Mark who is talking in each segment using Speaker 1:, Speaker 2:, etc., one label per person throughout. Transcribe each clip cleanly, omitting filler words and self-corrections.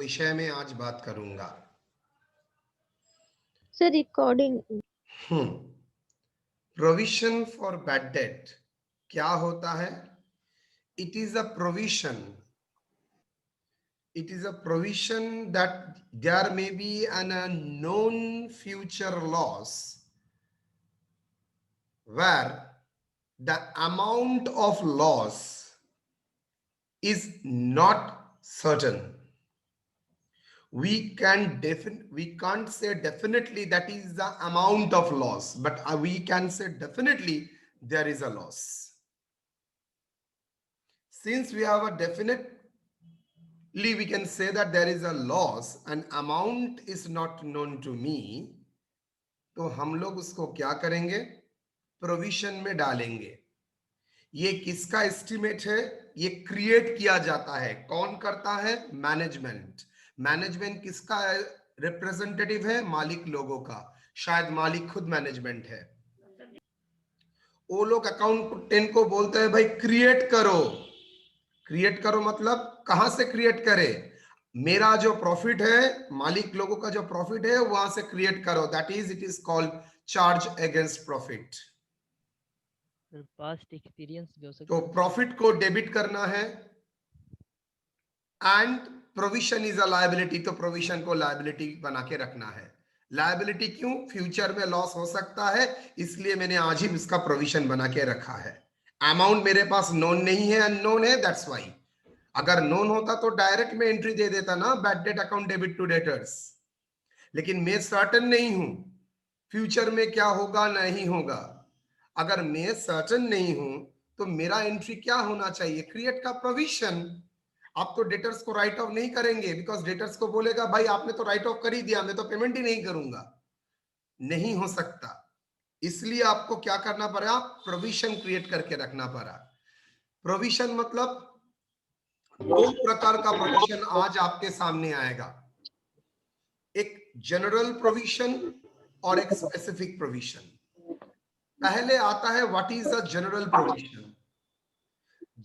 Speaker 1: विषय में आज बात करूंगा।
Speaker 2: Sir recording.
Speaker 1: Provision for bad date क्या होता है? It is a provision that there may be an unknown future loss where the amount of loss is not certain. We can't say definitely that is the amount of loss, but we can say definitely there is a loss. Since we have a definitely we can say that there is a loss and amount is not known to me, तो हम लोग उसको क्या करेंगे? Provision में डालेंगे। ये किसका एस्टिमेट है? ये क्रिएट किया जाता है। कौन करता है? मैनेजमेंट। मैनेजमेंट किसका रिप्रेजेंटेटिव है? मालिक लोगों का। शायद मालिक खुद मैनेजमेंट है। वो लोग अकाउंटेंट को बोलते हैं भाई क्रिएट करो। क्रिएट करो मतलब कहां से क्रिएट करे? मेरा जो प्रॉफिट है, मालिक लोगों का जो प्रॉफिट है वहां से क्रिएट करो। That is it is called charge against profit.
Speaker 3: Past experience भी हो सकता
Speaker 1: तो
Speaker 3: है।
Speaker 1: प्रॉफिट को डेबिट करना है and provision is a liability, तो प्रोविजन को लायबिलिटी बना के रखना है। लायबिलिटी क्यों? फ्यूचर में लॉस हो सकता है, इसलिए मैंने आज ही इसका प्रोविजन बना के रखा है। अमाउंट मेरे पास नोन नहीं है, अननोन है, दैट्स वाई। अगर नोन होता तो डायरेक्ट में एंट्री दे देता ना, bad debt account debit to debtors. लेकिन मैं सर्टन नहीं हूं फ्यूचर में क्या होगा नहीं होगा। अगर मैं सर्टन नहीं हूं तो मेरा एंट्री क्या होना चाहिए? क्रिएट का प्रोविजन। आप तो डेटर्स को राइट ऑफ नहीं करेंगे, बिकॉज डेटर्स को बोलेगा भाई आपने तो राइट ऑफ कर ही दिया, मैं तो पेमेंट ही नहीं करूंगा। नहीं हो सकता, इसलिए आपको क्या करना पड़ा? प्रोविजन क्रिएट करके रखना पड़ा। प्रोविजन मतलब दो प्रकार का प्रोविजन आज आपके सामने आएगा, एक जनरल प्रोविजन और एक स्पेसिफिक प्रोविजन। पहले आता है what is a general provision.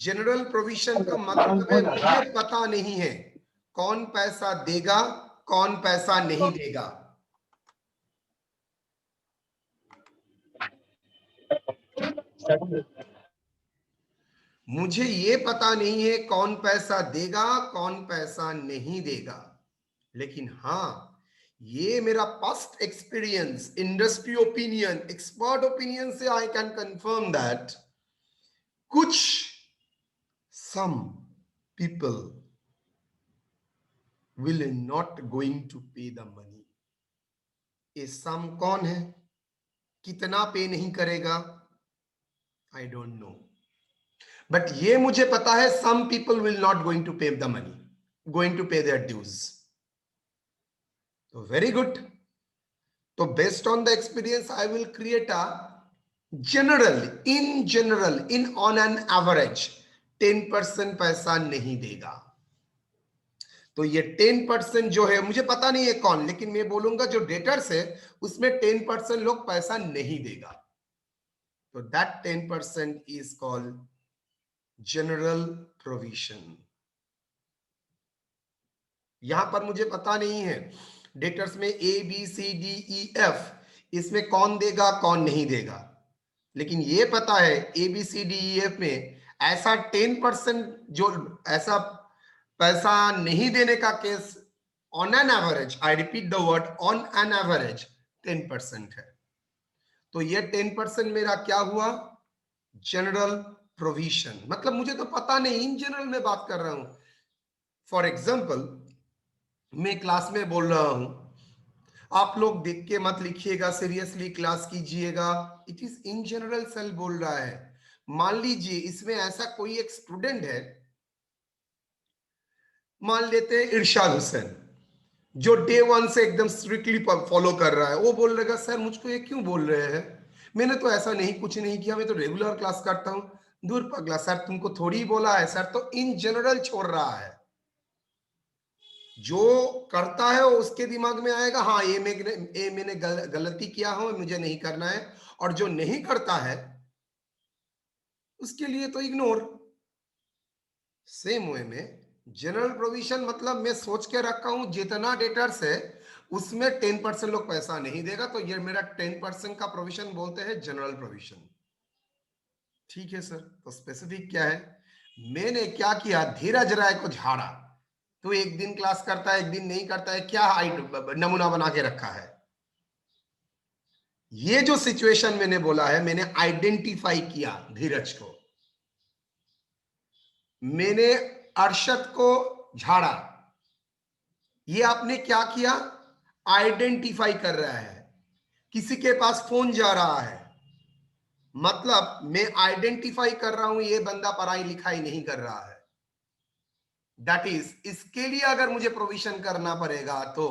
Speaker 1: General provision का मतलब है मुझे पता नहीं है कौन पैसा देगा, कौन पैसा नहीं देगा। मुझे ये पता नहीं है कौन पैसा देगा, कौन पैसा नहीं देगा। लेकिन हाँ, ये मेरा past experience, industry opinion, expert opinion से आई कैन कंफर्म दैट कुछ some people will not going to pay the money. ये सम कौन है? कितना पे नहीं करेगा? आई डोंट नो, बट ये मुझे पता है some people will not going to pay the money, going to pay their dues. तो वेरी गुड। तो based on the experience I will create a general, in on an average 10% पैसा नहीं देगा। तो ये 10% जो है मुझे पता नहीं है कौन, लेकिन मैं बोलूंगा जो डेटर्स है उसमें 10% लोग पैसा नहीं देगा। तो that 10% is called general provision. यहां पर मुझे पता नहीं है डेटर्स में A B C D E F, इसमें कौन देगा कौन नहीं देगा। लेकिन ये पता है A B C D E F में ऐसा 10% जो ऐसा पैसा नहीं देने का case on an average, I repeat the word on an average 10% है। तो ये 10% मेरा क्या हुआ? General provision. मतलब मुझे तो पता नहीं, इन जनरल में बात कर रहा हूं। फॉर एग्जाम्पल मैं क्लास में बोल रहा हूं, आप लोग देख के मत लिखिएगा, सीरियसली क्लास कीजिएगा। It is in general sale बोल रहा है। मान लीजिए इसमें ऐसा कोई एक स्टूडेंट है, मान लेते हैं इरशाद हुसैन, जो डे वन से एकदम स्ट्रिक्टली फॉलो कर रहा है। वो बोल रहेगा सर मुझको ये क्यों बोल रहे हैं, मैंने तो ऐसा नहीं कुछ नहीं किया, मैं तो रेगुलर क्लास करता हूं। दूर पगला सर, तुमको थोड़ी बोला है सर। तो इन जनरल छोड़ रहा है। जो करता है वो उसके दिमाग में आएगा हाँ ये मैंने गलती किया हो, मुझे नहीं करना है। और जो नहीं करता है उसके लिए तो इग्नोर। सेम वे में जनरल प्रोविजन मतलब मैं सोच के रखा हूं जितना डेटर्स है उसमें 10% लोग पैसा नहीं देगा, तो ये मेरा 10% का प्रोविजन बोलते हैं जनरल प्रोविजन। ठीक है सर, तो स्पेसिफिक क्या है? मैंने क्या किया, धीरज राय को झाड़ा। तो एक दिन क्लास करता है, एक दिन नहीं करता है, क्या नमूना बना के रखा है? ये जो सिचुएशन मैंने बोला है, मैंने आइडेंटिफाई किया धीरज को, मैंने अरशद को झाड़ा। ये आपने क्या किया? आइडेंटिफाई कर रहा है। किसी के पास फोन जा रहा है, मतलब मैं आइडेंटिफाई कर रहा हूं ये बंदा पढ़ाई लिखाई नहीं कर रहा है। दैट इज, इसके लिए अगर मुझे प्रोविजन करना पड़ेगा तो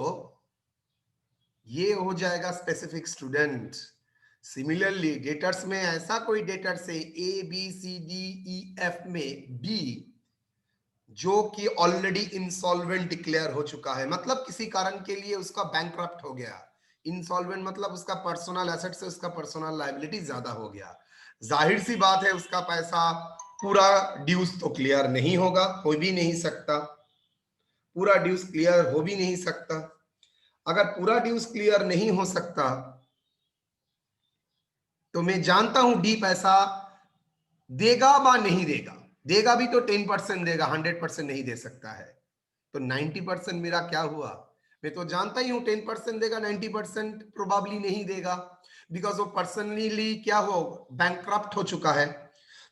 Speaker 1: ये हो जाएगा स्पेसिफिक स्टूडेंट। सिमिलरली डेटर्स में ऐसा कोई डेटर्स है A B C D E F में डी जो कि ऑलरेडी इंसॉल्वेंट डिक्लेयर हो चुका है, मतलब किसी कारण के लिए उसका बैंकक्रप्ट हो गया। इंसॉल्वेंट मतलब उसका पर्सनल एसेट से उसका पर्सनल लायबिलिटी ज्यादा हो गया। जाहिर सी बात है उसका पैसा पूरा ड्यूज तो क्लियर नहीं होगा, हो भी नहीं सकता, पूरा ड्यूज क्लियर हो भी नहीं सकता। अगर पूरा ड्यूज क्लियर नहीं हो सकता तो मैं जानता हूं डी पैसा देगा व नहीं देगा। देगा भी तो 10% देगा, 100% नहीं दे सकता है। तो 90% मेरा क्या हुआ? मैं तो जानता ही हूं 10% देगा, 90% प्रोबेबली नहीं देगा, बिकॉज वो पर्सनली क्या हो, बैंकक्रप्ट हो चुका है।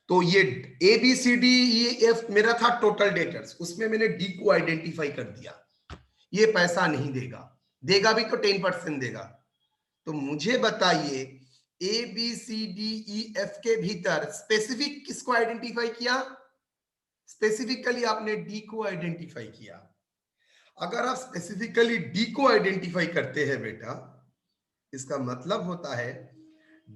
Speaker 1: तो ये A B C D E F मेरा था टोटल डेटर्स, उसमें मैंने डी को आइडेंटिफाई कर दिया, ये पैसा नहीं देगा, देगा भी तो 10% देगा। तो मुझे बताइए A B C D E F के भीतर स्पेसिफिक किसको आइडेंटिफाई किया? स्पेसिफिकली आपने डी को आइडेंटिफाई किया। अगर आप स्पेसिफिकली डी को आइडेंटिफाई करते हैं बेटा, इसका मतलब होता है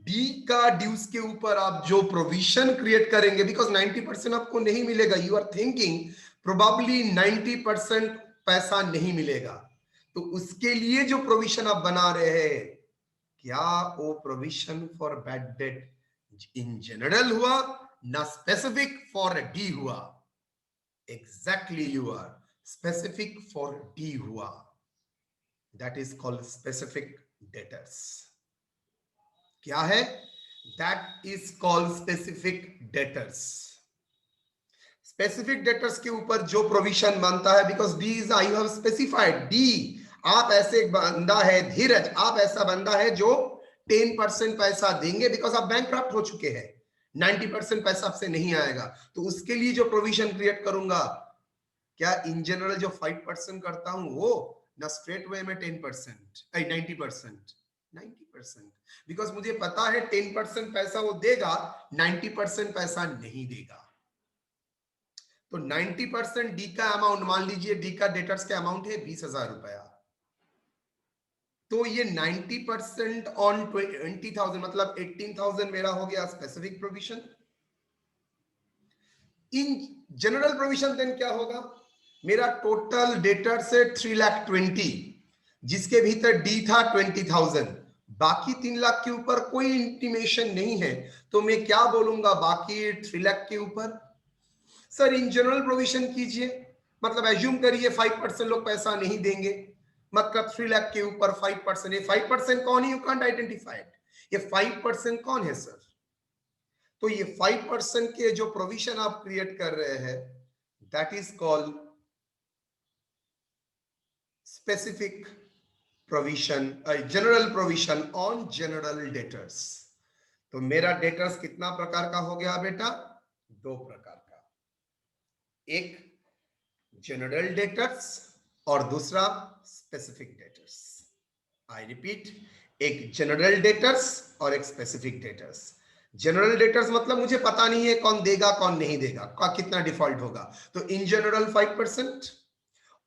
Speaker 1: डी का ड्यूज के ऊपर आप जो प्रोविजन क्रिएट करेंगे, बिकॉज 90% आपको नहीं मिलेगा, यू आर थिंकिंग प्रोबेबली 90% पैसा नहीं मिलेगा, तो उसके लिए जो प्रोविजन आप बना रहे हैं, क्या वो provision for bad debt in general हुआ ना स्पेसिफिक फॉर डी हुआ? Exactly, you are specific for D हुआ। That is called specific debtors. क्या है? That is called specific debtors. Specific debtors के ऊपर जो प्रोविजन बनता है, because D is, I have specified D, आप ऐसे एक बंदा है धीरज, आप ऐसा बंदा है जो 10% पैसा देंगे, बिकॉज आप बैंकक्रप्ट हो चुके हैं, 90% पैसा आपसे नहीं आएगा, तो उसके लिए जो प्रोविजन क्रिएट करूंगा, क्या इन जनरल जो 5% करता हूं वो, ना स्ट्रेट वे में 10%, 90%, 90%, बिकॉज मुझे पता है 10% पैसा वो देगा, 90% पैसा नहीं देगा। तो 90% डी का अमाउंट, मान लीजिए डी का डेटर्स का अमाउंट है 20,000 रुपया, तो ये 90% ऑन 20,000 मतलब 18,000 मेरा हो गया specific provision. In general provision then क्या होगा? मेरा टोटल डेटर से 3,20,000, जिसके भीतर डी था 20,000, बाकी 3 लाख के ऊपर कोई इंटीमेशन नहीं है, तो मैं क्या बोलूंगा बाकी 3 लाख के ऊपर? सर इन जनरल प्रोविजन कीजिए, मतलब एज्यूम करिए 5% लोग पैसा नहीं देंगे, मतलब 3 लाख के ऊपर 5%, ये 5% कौन है? यू कांट आइडेंटिफाई इट, ये 5% कौन है सर? तो ये 5% के जो प्रोविजन आप क्रिएट कर रहे हैं, that is called specific provision, general provision on general debtors. तो मेरा डेटर्स कितना प्रकार का हो गया बेटा? 2 प्रकार का, एक जनरल डेटर्स और दूसरा स्पेसिफिक डेटर्स। आई रिपीट, एक जनरल डेटर्स और एक स्पेसिफिक डेटर्स। जनरल डेटर्स मतलब मुझे पता नहीं है कौन देगा कौन नहीं देगा, कितना डिफॉल्ट होगा, तो इन जनरल 5%,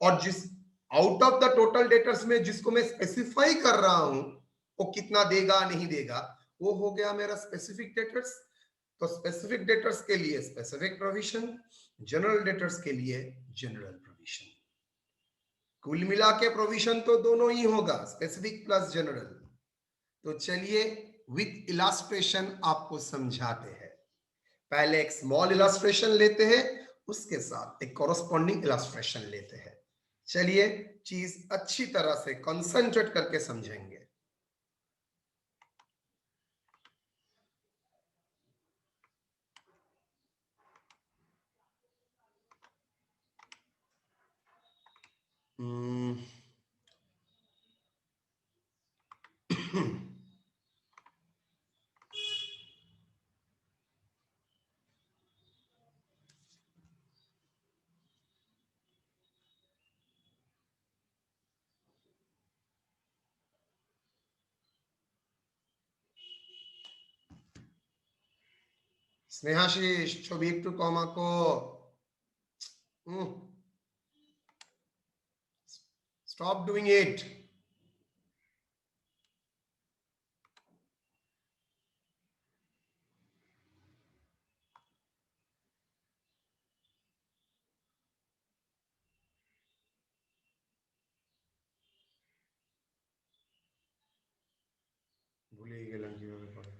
Speaker 1: और जिस out of the total debtors में जिसको मैं स्पेसिफाई कर रहा हूं वो कितना देगा नहीं देगा, वो हो गया मेरा स्पेसिफिक डेटर्स। तो स्पेसिफिक डेटर्स के लिए स्पेसिफिक प्रोविजन, जनरल डेटर्स के लिए जनरल प्रोविजन। कुल मिला के प्रोविजन तो दोनों ही होगा, स्पेसिफिक प्लस जनरल। तो चलिए विथ इलास्ट्रेशन आपको समझाते हैं। पहले एक स्मॉल इलास्ट्रेशन लेते हैं, उसके साथ एक कॉरस्पॉन्डिंग इलस्ट्रेशन लेते हैं। चलिए चीज अच्छी तरह से कंसंट्रेट करके समझेंगे। स्नेहाशीष ছবি একটু কম আঁকো। Stop doing it. ভুলেই গেলাম কিভাবে করে।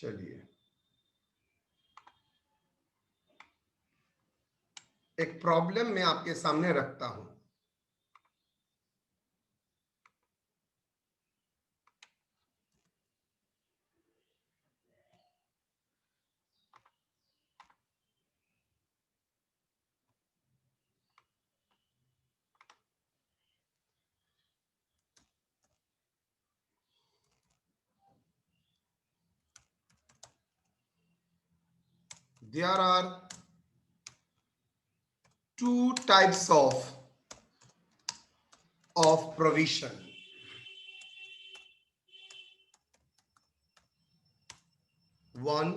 Speaker 1: चलिए एक प्रॉब्लम मैं आपके सामने रखता हूं। There are two types of provision. One,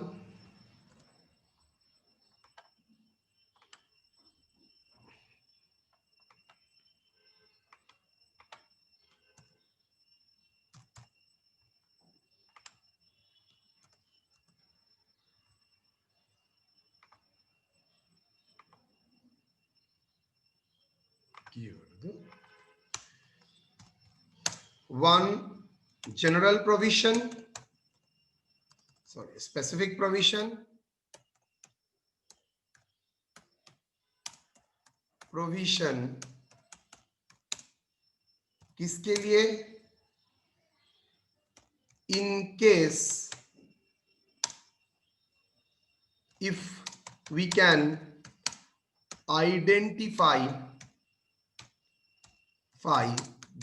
Speaker 1: one general provision, sorry, specific provision, provision किसके लिए? In case if we can identify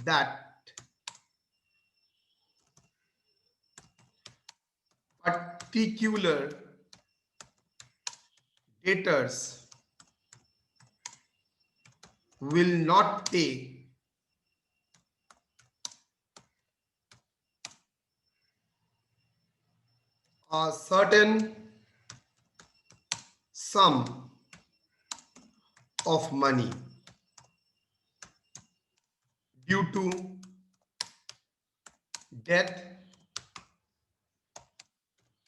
Speaker 1: that particular debtors will not pay a certain sum of money due to death,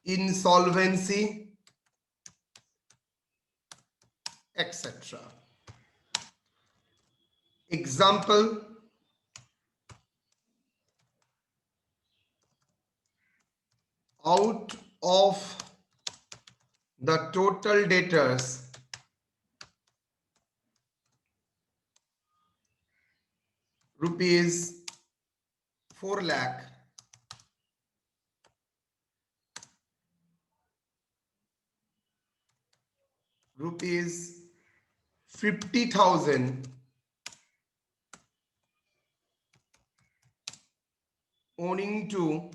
Speaker 1: insolvency, etc. Example, out of the total debtors, rupees 4 lakh, rupees 50,000 owing to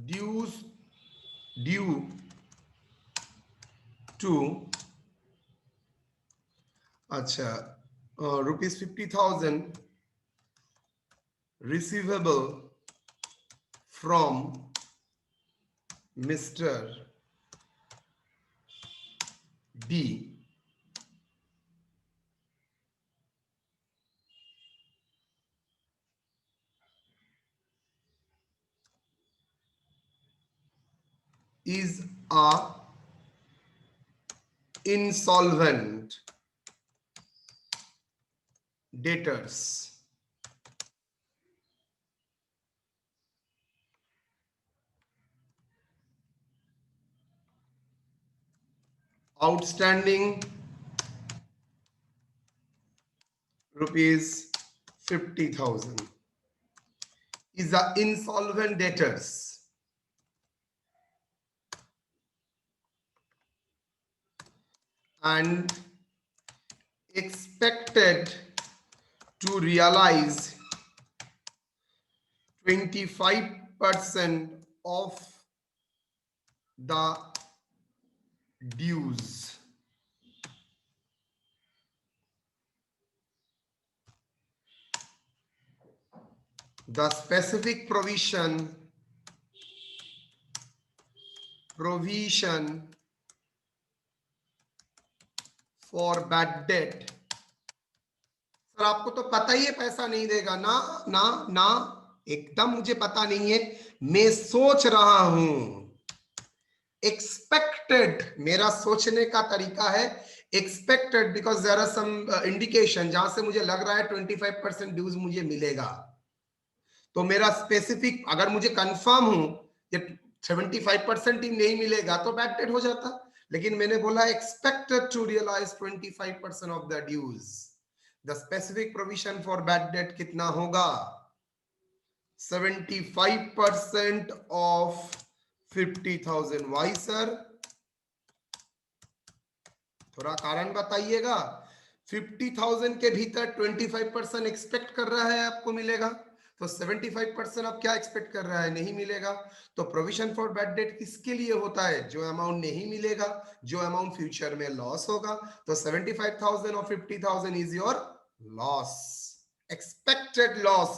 Speaker 1: dues due to rupees 50,000 receivable from Mr. D is a insolvent debtors. Outstanding rupees 50,000 is the insolvent debtors. And expected to realize 25% of the dues. The specific provision for bad debt. Sir आपको तो पता ही है पैसा नहीं देगा ना ना ना, एकदम मुझे पता नहीं है, मैं सोच रहा हूं। एक्सपेक्टेड मेरा सोचने का तरीका है, expected because there are some indication जहां से मुझे लग रहा है 25% ड्यूज मुझे मिलेगा। तो मेरा स्पेसिफिक, अगर मुझे कंफर्म हूं कि 75% ही नहीं मिलेगा तो बैड डेट हो जाता, लेकिन मैंने बोला expected to realize 25% of the dues. The specific provision for bad debt कितना होगा? 75% ऑफ 50,000। Why sir? थोड़ा कारण बताइएगा। 50,000 के भीतर 25% एक्सपेक्ट कर रहा है आपको मिलेगा, तो 75% आप क्या एक्सपेक्ट कर रहा है? नहीं मिलेगा। तो प्रोविजन फॉर बैड डेट किसके लिए होता है? जो अमाउंट नहीं मिलेगा, जो अमाउंट फ्यूचर में लॉस होगा। तो 75,000 और 50,000 is your loss, expected loss.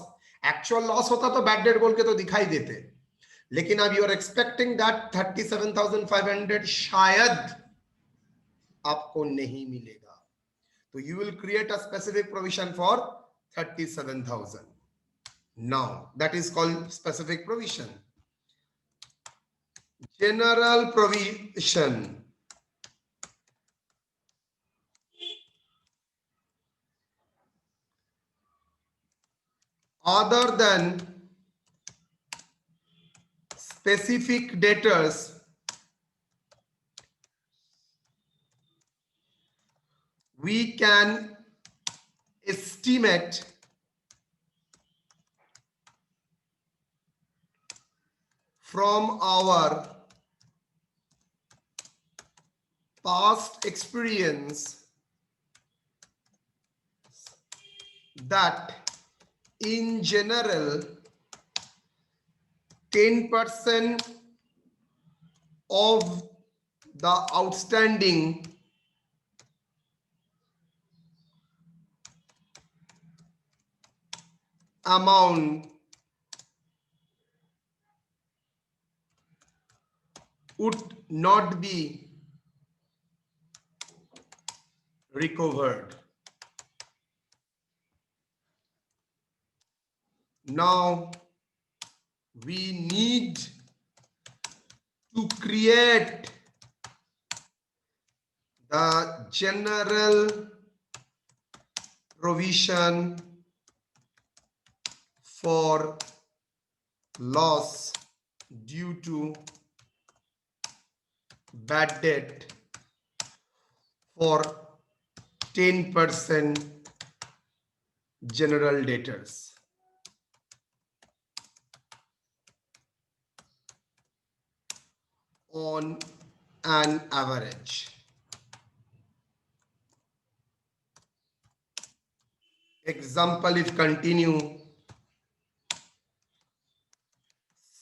Speaker 1: Actual loss होता तो बैड डेट बोल के तो दिखाई देते, लेकिन अब यू आर एक्सपेक्टिंग दैट 37,500 शायद आपको नहीं मिलेगा, तो you will create a specific provision for 37,000. Now that is called specific provision. General provision. Other than specific debtors, we can estimate from our past experience that in general 10% of the outstanding amount would not be recovered. Now we need to create the general provision for loss due to bad debt for 10% general debtors. On an average. Example, if continue,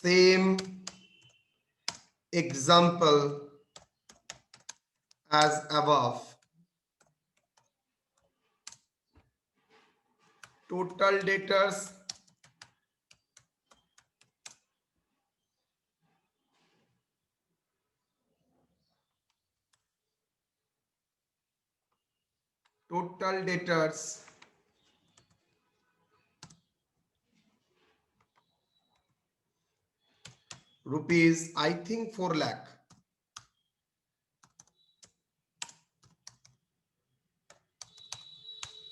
Speaker 1: same example as above. Total debtors rupees, I think 4 lakh.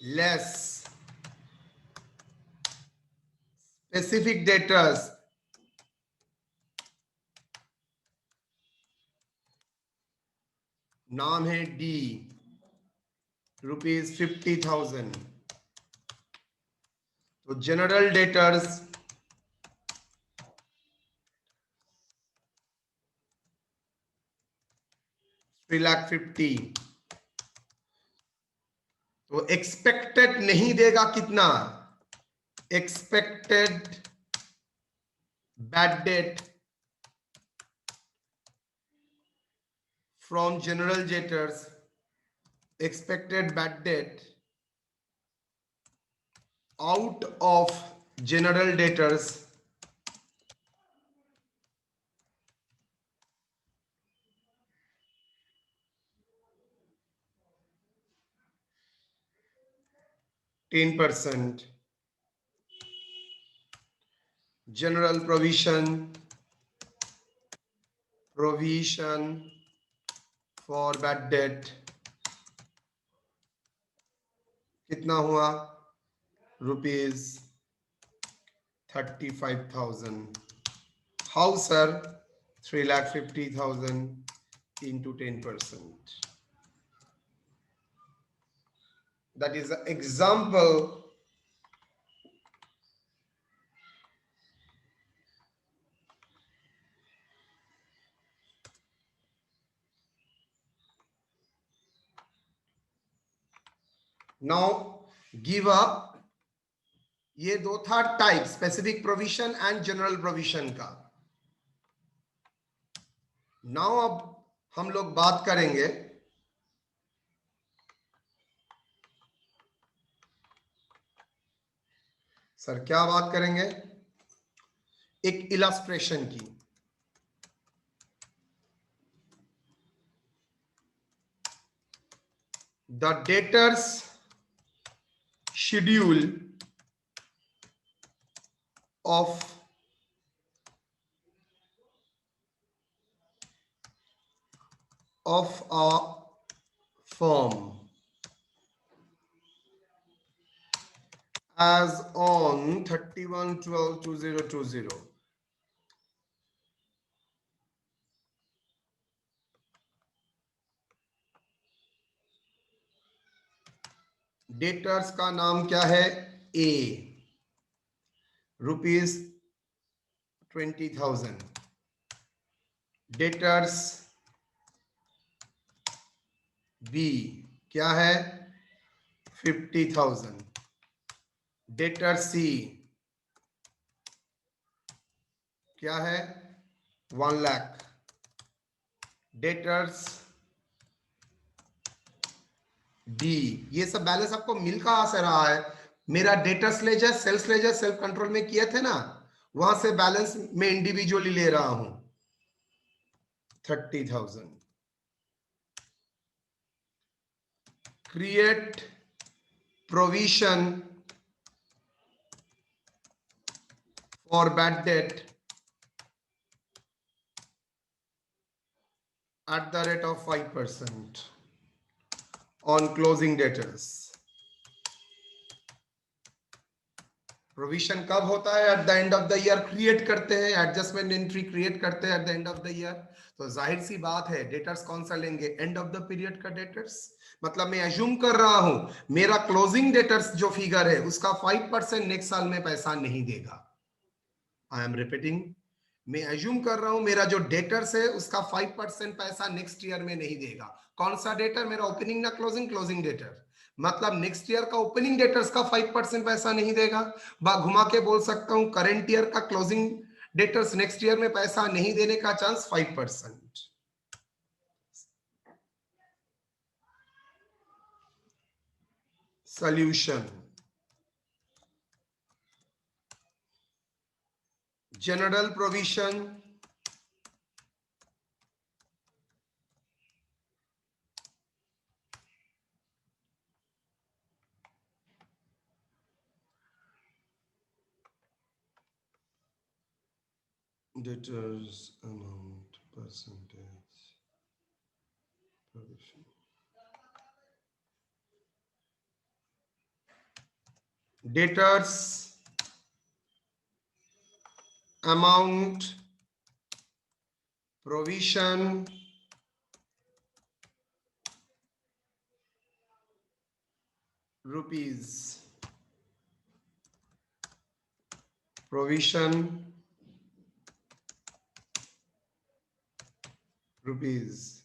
Speaker 1: Less specific debtors, नाम है D, ₹50,000। तो general debtors 3,50,000। तो expected नहीं देगा कितना, expected bad debt from general debtors, expected bad debt out of general debtors 10%, general provision for bad debt कितना हुआ, ₹35,000। How sir? 3,50,000 into 10%. That is an example. Now give a, ये दो था type, specific provision and general provision का। Now अब हम लोग बात करेंगे सर, क्या बात करेंगे, एक इलस्ट्रेशन की। The debtors schedule of a firm as on 31/12/2020। Debtors का नाम क्या है, ए, ₹20,000। डेटर्स बी क्या है, 50,000। डेटर सी क्या है, 1 लाख। डेटर्स डी, ये सब बैलेंस आपको मिल कहां से रहा है, मेरा debtors ledger, sales ledger, self control में किए थे ना, वहां से बैलेंस में इंडिविजुअली ले रहा हूं, 30,000। Create provision for bad date at the rate of 5% on closing debtors। Provision कब होता है, at the end of the year create करते हैं, एडजस्टमेंट एंट्री क्रिएट करते हैं at the end of the year. तो जाहिर सी बात है डेटर्स कौन सा लेंगे, एंड ऑफ द पीरियड का डेटर्स। मतलब मैं अज्यूम कर रहा हूं मेरा क्लोजिंग डेटर्स जो फिगर है उसका 5% नेक्स्ट साल में पैसा नहीं देगा। आई एम रिपीटिंग, मैं अज्यूम कर रहा हूं मेरा जो डेटर्स है उसका 5% पैसा नेक्स्ट ईयर में नहीं देगा। कौन सा डेटर, मेरा ओपनिंग ना क्लोजिंग, क्लोजिंग डेटर। मतलब नेक्स्ट ईयर का ओपनिंग डेटर्स का 5% पैसा नहीं देगा। घुमा के बोल सकता हूं करेंट ईयर का क्लोजिंग डेटर्स नेक्स्ट ईयर में पैसा नहीं देने का chance 5%। Solution, general provision debtors amount percentage provision, debtors amount provision rupees, provision rupees,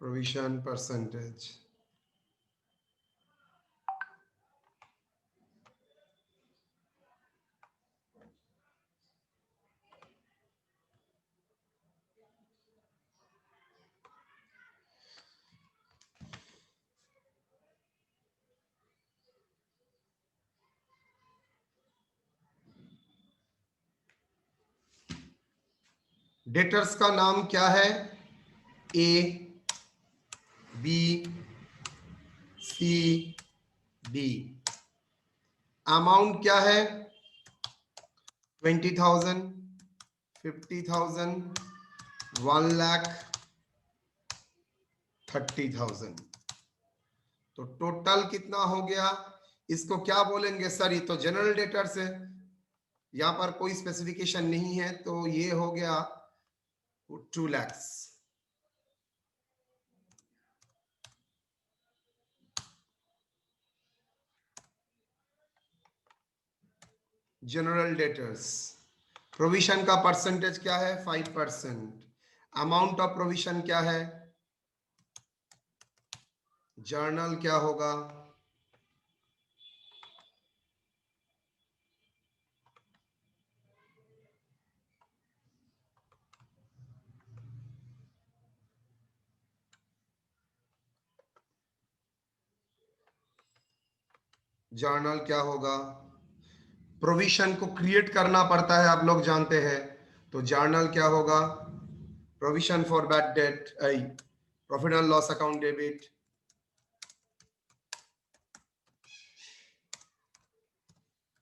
Speaker 1: provision percentage. Debtors का नाम क्या है? A, B, C, D. Amount क्या है? 20,000, 50,000, 1,00,000, 30,000। तो टोटल कितना हो गया? इसको क्या बोलेंगे सर? ये तो जनरल डेटर्स है, यहां पर कोई स्पेसिफिकेशन नहीं है, तो ये हो गया 2 lakhs। General debtors. प्रोविजन का परसेंटेज क्या है? 5%। अमाउंट ऑफ प्रोविजन क्या है? जर्नल क्या होगा? जर्नल क्या होगा? प्रोविजन को क्रिएट करना पड़ता है, आप लोग जानते हैं, तो जर्नल क्या होगा? Provision for bad debt, profit and loss account debit,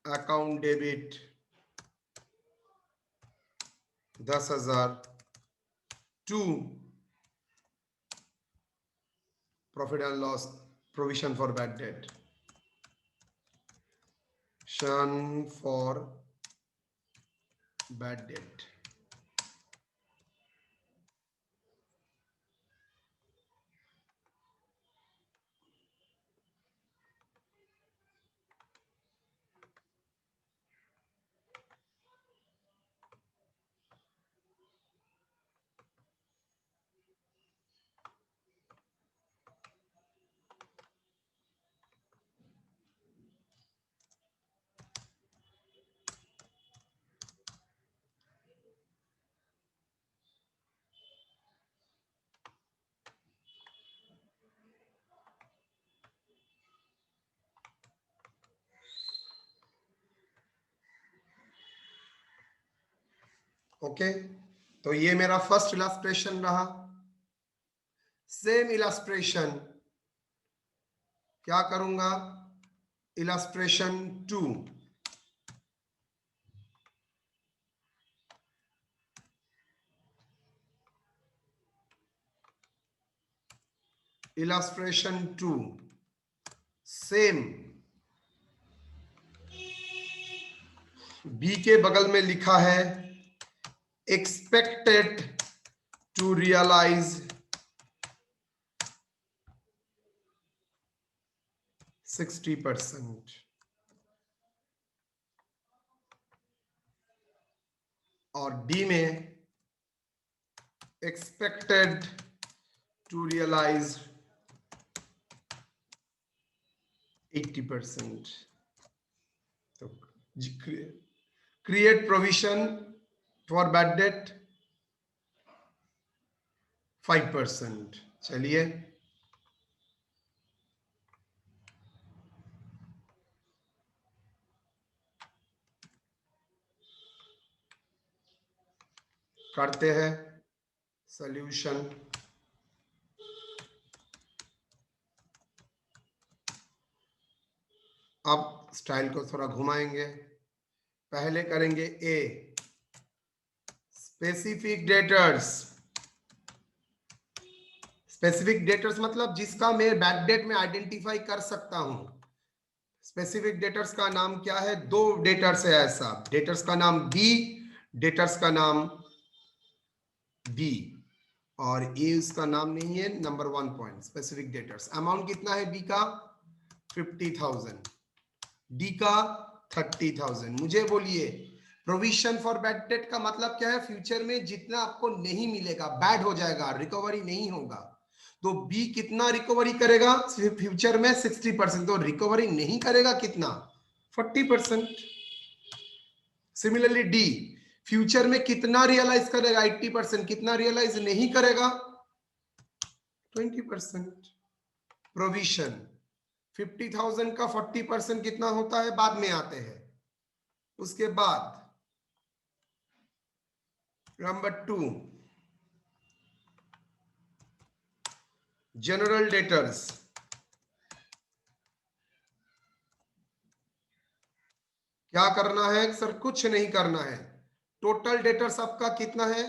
Speaker 1: account debit 10,000 to profit and loss provision for bad debt, शन फॉर बैड डेट। ओके, तो ये मेरा फर्स्ट इलस्ट्रेशन रहा। सेम इलस्ट्रेशन क्या करूंगा? इलस्ट्रेशन 2। Illustration 2 same. बी के बगल में लिखा है एक्सपेक्टेड टू रियलाइज 60%, और डी में एक्सपेक्टेड टू रियलाइज 80%। तो create provision for bad debt 5%। चलिए करते हैं सॉल्यूशन। अब स्टाइल को थोड़ा घुमाएंगे। पहले करेंगे ए, स्पेसिफिक डेटर्स। स्पेसिफिक डेटर्स मतलब जिसका मैं बैक डेट में आइडेंटिफाई कर सकता हूं। स्पेसिफिक डेटर्स का नाम क्या है? दो डेटर्स है ऐसा, डेटर्स का नाम बी, डेटर्स का नाम बी, और ए उसका नाम नहीं है। Number 1 point, specific debtors. Amount कितना है बी का? 50,000, डी का 30,000। मुझे बोलिए प्रोविजन फॉर बैड डेट का मतलब क्या है? फ्यूचर में जितना आपको नहीं मिलेगा, बैड हो जाएगा, रिकवरी नहीं होगा, तो बी कितना रिकवरी करेगा फ्यूचर में? 60%। तो रिकवरी नहीं करेगा कितना? 40%। सिमिलरली डी फ्यूचर में कितना रियलाइज करेगा? 80%। कितना रियलाइज नहीं करेगा? 20%। प्रोविजन 50,000 का 40% कितना होता है? बाद में आते हैं। उसके बाद नंबर 2, जनरल डेटर्स। क्या करना है सर? कुछ नहीं करना है। टोटल डेटर्स आपका कितना है?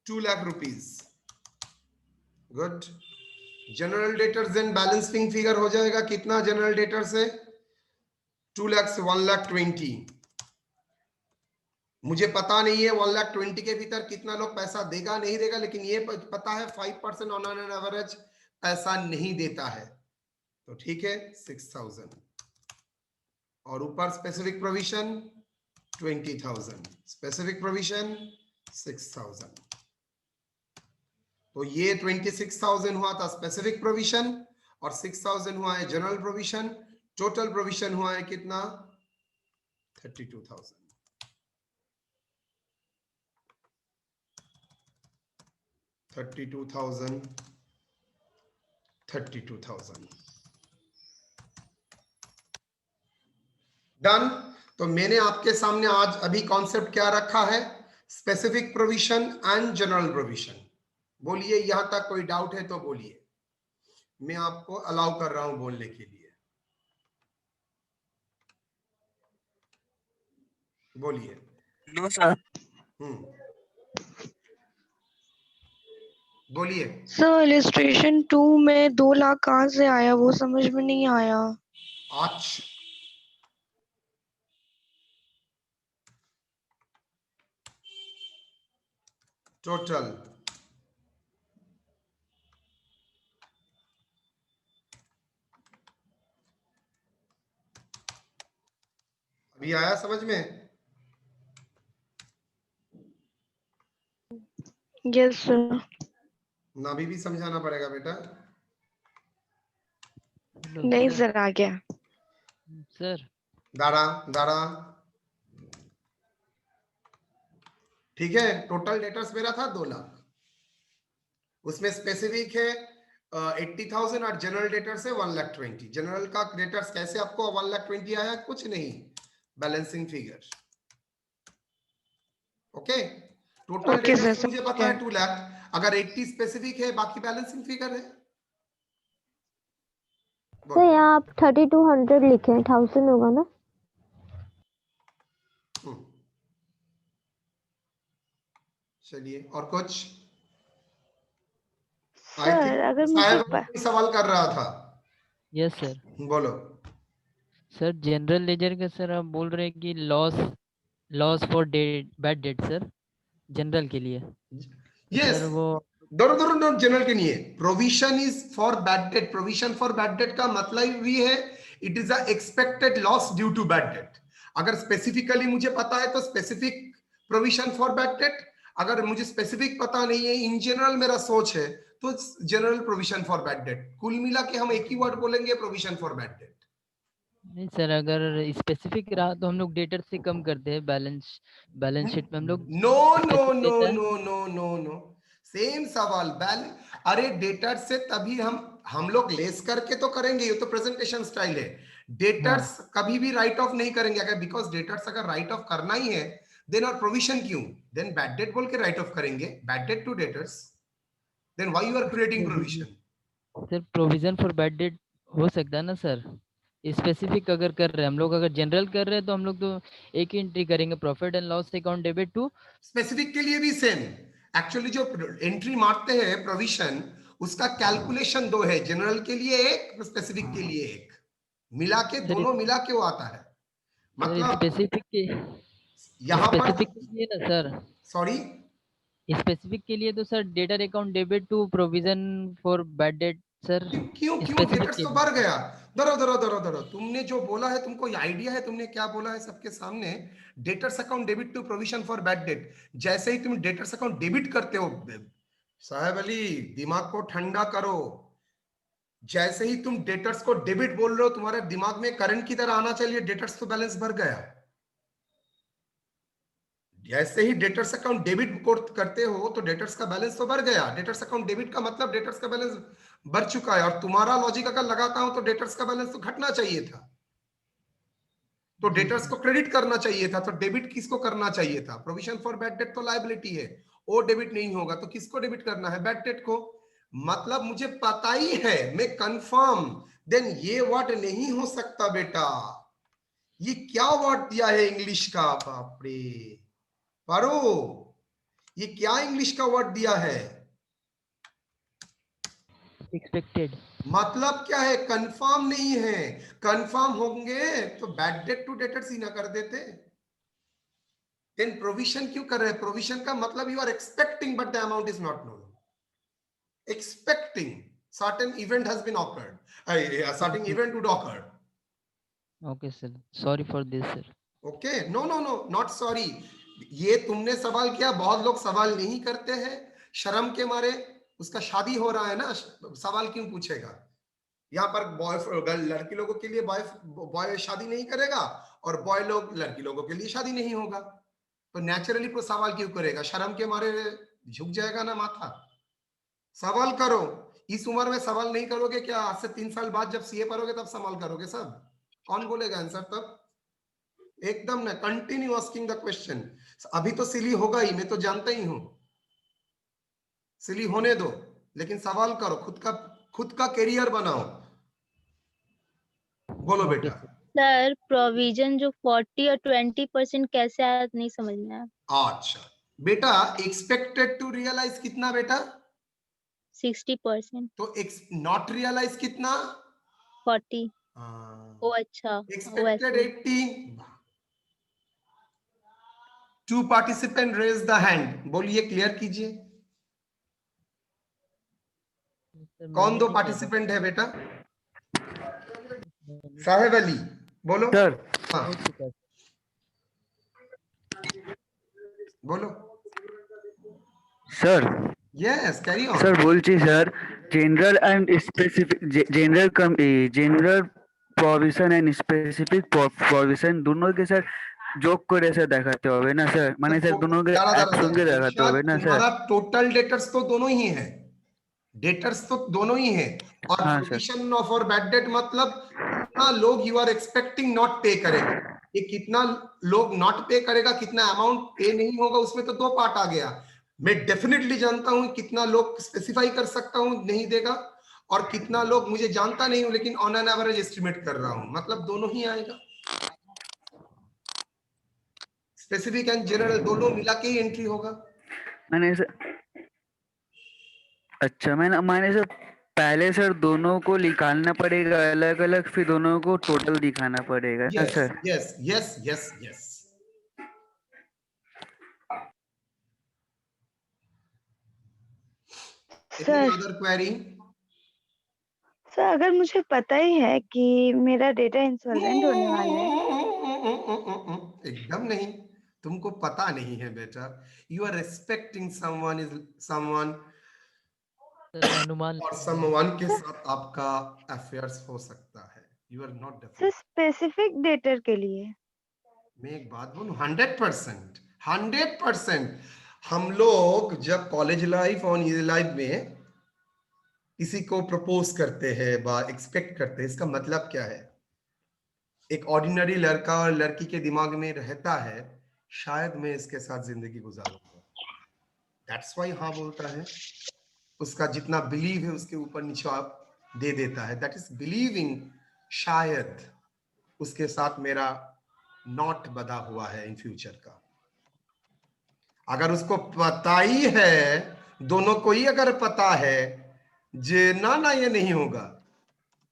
Speaker 1: 2 lakh rupees. Good. General debtors then balancing figure हो जाएगा कितना? जनरल डेटर्स है 2 लाख से 1,20,000। मुझे पता नहीं है 1,20,000 के भीतर कितना लोग पैसा देगा नहीं देगा, लेकिन ये पता है 5% ऑन एन एवरेज पैसा नहीं देता है। तो ठीक है 6,000, और ऊपर स्पेसिफिक प्रोविजन 20,000, स्पेसिफिक प्रोविजन 6,000। तो ये 26,000 हुआ था स्पेसिफिक प्रोविजन, और 6,000 हुआ है जनरल प्रोविजन। टोटल प्रोविजन हुआ है कितना? 32,000। 32,000 डन। तो मैंने आपके सामने आज अभी कॉन्सेप्ट क्या रखा है? Specific provision and general provision. बोलिए यहां तक कोई डाउट है तो बोलिए, मैं आपको अलाउ कर रहा हूं बोलने के लिए। बोलिए।
Speaker 2: No sir.
Speaker 1: बोलिए।
Speaker 3: सर इलिस्ट्रेशन 2 में 2 लाख कहाँ से आया? वो समझ में नहीं आया।
Speaker 1: आज टोटल अभी आया समझ में?
Speaker 3: Yes sir.
Speaker 1: ना भी समझाना पड़ेगा बेटा।
Speaker 3: नहीं सर, आ गया
Speaker 2: सर।
Speaker 1: दारा दारा ठीक है। टोटल डेटर्स मेरा था 2 लाख, उसमें स्पेसिफिक है 80,000 और जनरल डेटर्स है 1,20,000। जनरल का डेटर्स कैसे आपको 1,20,000 आया? कुछ नहीं, balancing figure. Okay. Total
Speaker 3: okay sir,
Speaker 1: debtors मुझे
Speaker 3: समझ
Speaker 1: पता है
Speaker 3: गया।
Speaker 1: 2 लाख, अगर 80 स्पेसिफिक है बाकी बैलेंसिंग फिगर है।
Speaker 4: तो यहाँ आप 3200 लिखे हैं, 1000 होगा ना?
Speaker 1: चलिए और कुछ? आई
Speaker 3: सर
Speaker 1: थिंक
Speaker 3: अगर मुझे
Speaker 1: साहब सवाल कर रहा था।
Speaker 2: Yes sir.
Speaker 1: बोलो।
Speaker 2: सर जनरल लेजर का सर आप बोल रहे हैं कि loss loss for bad debt sir, general के लिए।
Speaker 1: यस,
Speaker 2: सर वो
Speaker 1: दोनों दोनों दोनों जनरल के लिए। Provision is for bad debt. Provision for bad debt का मतलब भी है it is a expected loss due to bad debt. अगर स्पेसिफिकली मुझे पता है तो specific provision for bad debt, अगर मुझे स्पेसिफिक पता नहीं है, इन जनरल मेरा सोच है, तो general provision for bad date. कुल मिला के हम एक ही वर्ड बोलेंगे, प्रोविजन फॉर बैड डेट।
Speaker 2: नहीं सर, अगर स्पेसिफिक रहा तो हम लोग डेटर से कम करते हैं, बैलेंस शीट में हम लोग
Speaker 1: नो नो
Speaker 2: स्पेसिफिक
Speaker 1: नो
Speaker 2: रहता है।
Speaker 1: No no no no, same सवाल। अरे डेटर से तभी हम लोग लेस करके तो करेंगे, ये तो प्रेजेंटेशन स्टाइल है। डेटर्स कभी भी राइट ऑफ नहीं करेंगे, अगर बिकॉज डेटर्स अगर राइट ऑफ करना ही है देन, और प्रोविजन क्यों? देन बैड डेट बोल के राइट ऑफ करेंगे, bad debt to debtors, then why you are creating provision?
Speaker 2: Sir provision for bad debt हो सकता है ना सर, स्पेसिफिक अगर कर रहे हैं हम लोग, अगर जनरल कर रहे हैं तो हम लोग तो एक ही एंट्री करेंगे, profit and loss account debit to.
Speaker 1: Specific के लिए भी सेम। एक्चुअली जो एंट्री मारते हैं प्रोविजन, उसका कैलकुलेशन दो है, जनरल के लिए एक, स्पेसिफिक के लिए एक। मिला के, दोनों मिला के वो आता है। मतलब
Speaker 2: स्पेसिफिक के
Speaker 1: यहाँ पर
Speaker 2: स्पेसिफिक के लिए ना सर,
Speaker 1: सॉरी
Speaker 2: स्पेसिफिक के लिए तो sir debtor account debit to provision for bad debt sir,
Speaker 1: क्यों क्यों क्यों
Speaker 2: स्पेसिफिक
Speaker 1: डेटर्स
Speaker 2: के
Speaker 1: तो
Speaker 2: लिए।
Speaker 1: बढ़ गया। धरो धरो धरो धरो, तुमने जो बोला है, तुमको आइडिया है तुमने क्या बोला है सबके सामने? Debtors account debit to provision for bad debt. जैसे ही तुम डेटर्स अकाउंट डेबिट करते हो, साहब अली दिमाग को ठंडा करो, जैसे ही तुम डेटर्स को डेबिट बोल रहे हो, तुम्हारे दिमाग में करंट की तरह आना चाहिए डेटर्स तो बैलेंस भर गया। जैसे ही डेटर्स अकाउंट डेबिट करते हो तो डेटर्स का बैलेंस तो बढ़ गया। डेटर्स अकाउंट डेबिट का मतलब डेटर्स का बैलेंस बढ़ चुका है, और तुम्हारा लॉजिक अगर लगाता हूं तो डेटर्स का बैलेंस तो घटना चाहिए था, तो डेटर्स को क्रेडिट करना चाहिए था। तो डेबिट किसको करना चाहिए था? प्रोविजन फॉर बैड डेट तो लायबिलिटी है, वो डेबिट नहीं होगा तो किसको डेबिट करना है? बैड डेट को। मतलब मुझे पता ही है, मैं कंफर्म, देन ये वर्ड नहीं हो सकता बेटा। ये क्या वर्ड दिया है इंग्लिश का, बाप रे पारो, ये क्या इंग्लिश का वर्ड दिया है?
Speaker 2: एक्सपेक्टेड।
Speaker 1: मतलब क्या है? कंफर्म नहीं है। कंफर्म होंगे तो बैड डेट टू डेटर्स ही ना कर देते। देन प्रोविजन क्यों कर रहे हैं? प्रोविजन का मतलब you are expecting but the amount is not known. Expecting certain event has been occurred, a certain event would occur.
Speaker 2: Okay sir, sorry for this sir.
Speaker 1: Okay, no no no, not sorry. ये तुमने सवाल किया, बहुत लोग सवाल नहीं करते हैं शर्म के मारे। उसका शादी हो रहा है ना, सवाल क्यों पूछेगा? यहाँ पर बॉय लड़की लोगों के लिए बॉय शादी नहीं करेगा, और बॉय लोग लड़की लोगों के लिए शादी नहीं होगा, तो नेचुरली कोई सवाल क्यों करेगा? शर्म के मारे झुक जाएगा ना माथा। सवाल करो। इस उम्र में सवाल नहीं करोगे क्या? आज से 3 साल बाद जब सीए पढ़ोगे तब सवाल करोगे सब। कौन बोलेगा आंसर तब? एकदम ना, कंटिन्यू आस्किंग द क्वेश्चन। अभी तो सिली होगा ही, मैं तो जानता ही हूं। सिली होने दो, लेकिन सवाल करो, खुद का करियर बनाओ। बोलो बेटा।
Speaker 5: सर प्रोविजन जो 40 और 20% कैसे आया नहीं समझ में आया।
Speaker 1: अच्छा बेटा, एक्सपेक्टेड टू रियलाइज कितना बेटा?
Speaker 5: 60%।
Speaker 1: तो नॉट रियलाइज कितना?
Speaker 5: 40। ओ अच्छा,
Speaker 1: expected 80। Two participant raise the hand, बोलिए, क्लियर कीजिए। कौन दो पार्टिसिपेंट है बेटा? साहेब अली बोलो
Speaker 6: सर।
Speaker 1: हाँ बोलो।
Speaker 6: Sir
Speaker 1: yes carry on.
Speaker 6: Sir বলছি sir general and specific general provision and specific provision দুটোকে স্যার যোগ করে স্যার দেখাতে হবে না স্যার, মানে স্যার দুটোকে একসঙ্গে দেখাতে হবে না স্যার?
Speaker 1: तुम्हारा टोटल डेटर्स तो दोनों ही है, डेटर्स तो दोनों ही है। और
Speaker 6: हाँ,
Speaker 1: प्रोविजन फॉर बैड डेट मतलब कितना लोग यू आर एक्सपेक्टिंग नॉट पे करेगा। ये कितना लोग नॉट पे करेगा, कितना अमाउंट पे नहीं होगा, उसमें तो 2 पार्ट आ गया। मैं डेफिनेटली जानता हूं कितना लोग स्पेसिफाई कर सकता हूं नहीं देगा, और कितना लोग मुझे जानता नहीं हूं लेकिन ऑन एन एवरेज एस्टिमेट कर रहा हूं, मतलब दोनों ही आएगा। स्पेसिफिक एंड जनरल दोनों मिला के ही एंट्री होगा।
Speaker 6: मैंने सर अच्छा मैंने सर पहले सर दोनों को निकालना पड़ेगा अलग अलग, फिर दोनों को टोटल दिखाना पड़ेगा ना
Speaker 1: yes
Speaker 6: sir?
Speaker 1: Yes yes yes yes.
Speaker 3: Sir
Speaker 1: other query?
Speaker 3: Sir अगर मुझे पता ही है कि मेरा डेटा इंसॉल्वेंट होने वाला है।
Speaker 1: एकदम नहीं, तुमको पता नहीं है बेटा। You are expecting someone is someone,
Speaker 2: अनुमान
Speaker 1: और समवन के साथ आपका अफेयर्स हो सकता है। You are not
Speaker 3: sure
Speaker 1: definite.
Speaker 3: Specific debtor के लिए
Speaker 1: मैं एक बात बोलूं, 100%, 100%। हम लोग जब कॉलेज लाइफ और ये लाइफ में किसी को प्रपोज करते हैं बा एक्सपेक्ट करते हैं, इसका मतलब क्या है? एक ऑर्डिनरी लड़का और लड़की के दिमाग में रहता है, शायद मैं इसके साथ जिंदगी गुजारूंगा। दैट्स व्हाई हाँ बोलता है। उसका जितना बिलीव है उसके ऊपर निशान दे देता है, दैट इज बिलीविंग शायद उसके साथ मेरा नॉट बधा हुआ है इन फ्यूचर का। अगर उसको पता ही है, दोनों को ही अगर पता है जे ना ना ये नहीं होगा,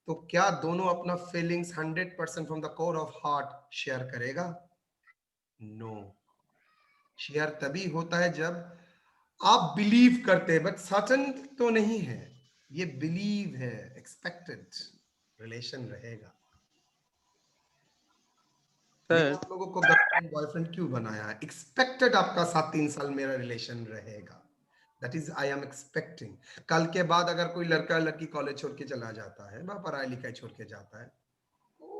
Speaker 1: तो क्या दोनों अपना feelings 100% from the core of heart share करेगा? नो। शेयर तभी होता है जब आप बिलीव करते हैं, बट सर्टन तो नहीं है, ये बिलीव है, एक्सपेक्टेड रिलेशन रहेगा। मैंने आप लोगों को गर्लफ्रेंड बॉयफ्रेंड क्यों बनाया है? एक्सपेक्टेड आपका साथ 3 साल मेरा रिलेशन रहेगा, that is I am expecting. कल के बाद अगर कोई लड़का लड़की कॉलेज छोड़ के चला जाता है, वह पढ़ाई लिखाई छोड़ के जाता है,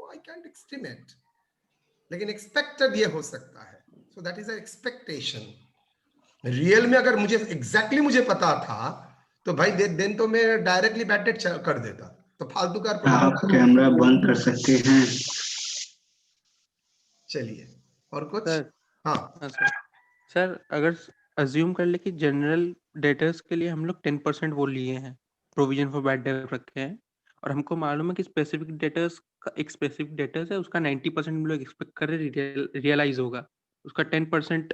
Speaker 1: आई कैंट एस्टिमेट, लेकिन एक्सपेक्टेड ये हो सकता है। So that is expectation. Real में अगर मुझे एग्जैक्टली मुझे पता था तो भाई देन तो मैं डायरेक्टली बैड डेट कर देता, तो फालतू का
Speaker 7: आप कैमरा बंद कर सकते हैं।
Speaker 1: चलिए और कुछ?
Speaker 8: सर
Speaker 1: हाँ
Speaker 8: हाँ सर सर अगर अज्यूम कर ले कि जनरल डेटर्स के लिए हम लोग 10% वो लिए हैं, प्रोविजन फॉर बैड डेट रखे हैं, और हमको मालूम है कि स्पेसिफिक डेटर्स का एक स्पेसिफिक डेटर्स है, उसका 90% हम लोग एक्सपेक्ट कर रहे रियलाइज होगा, उसका 10%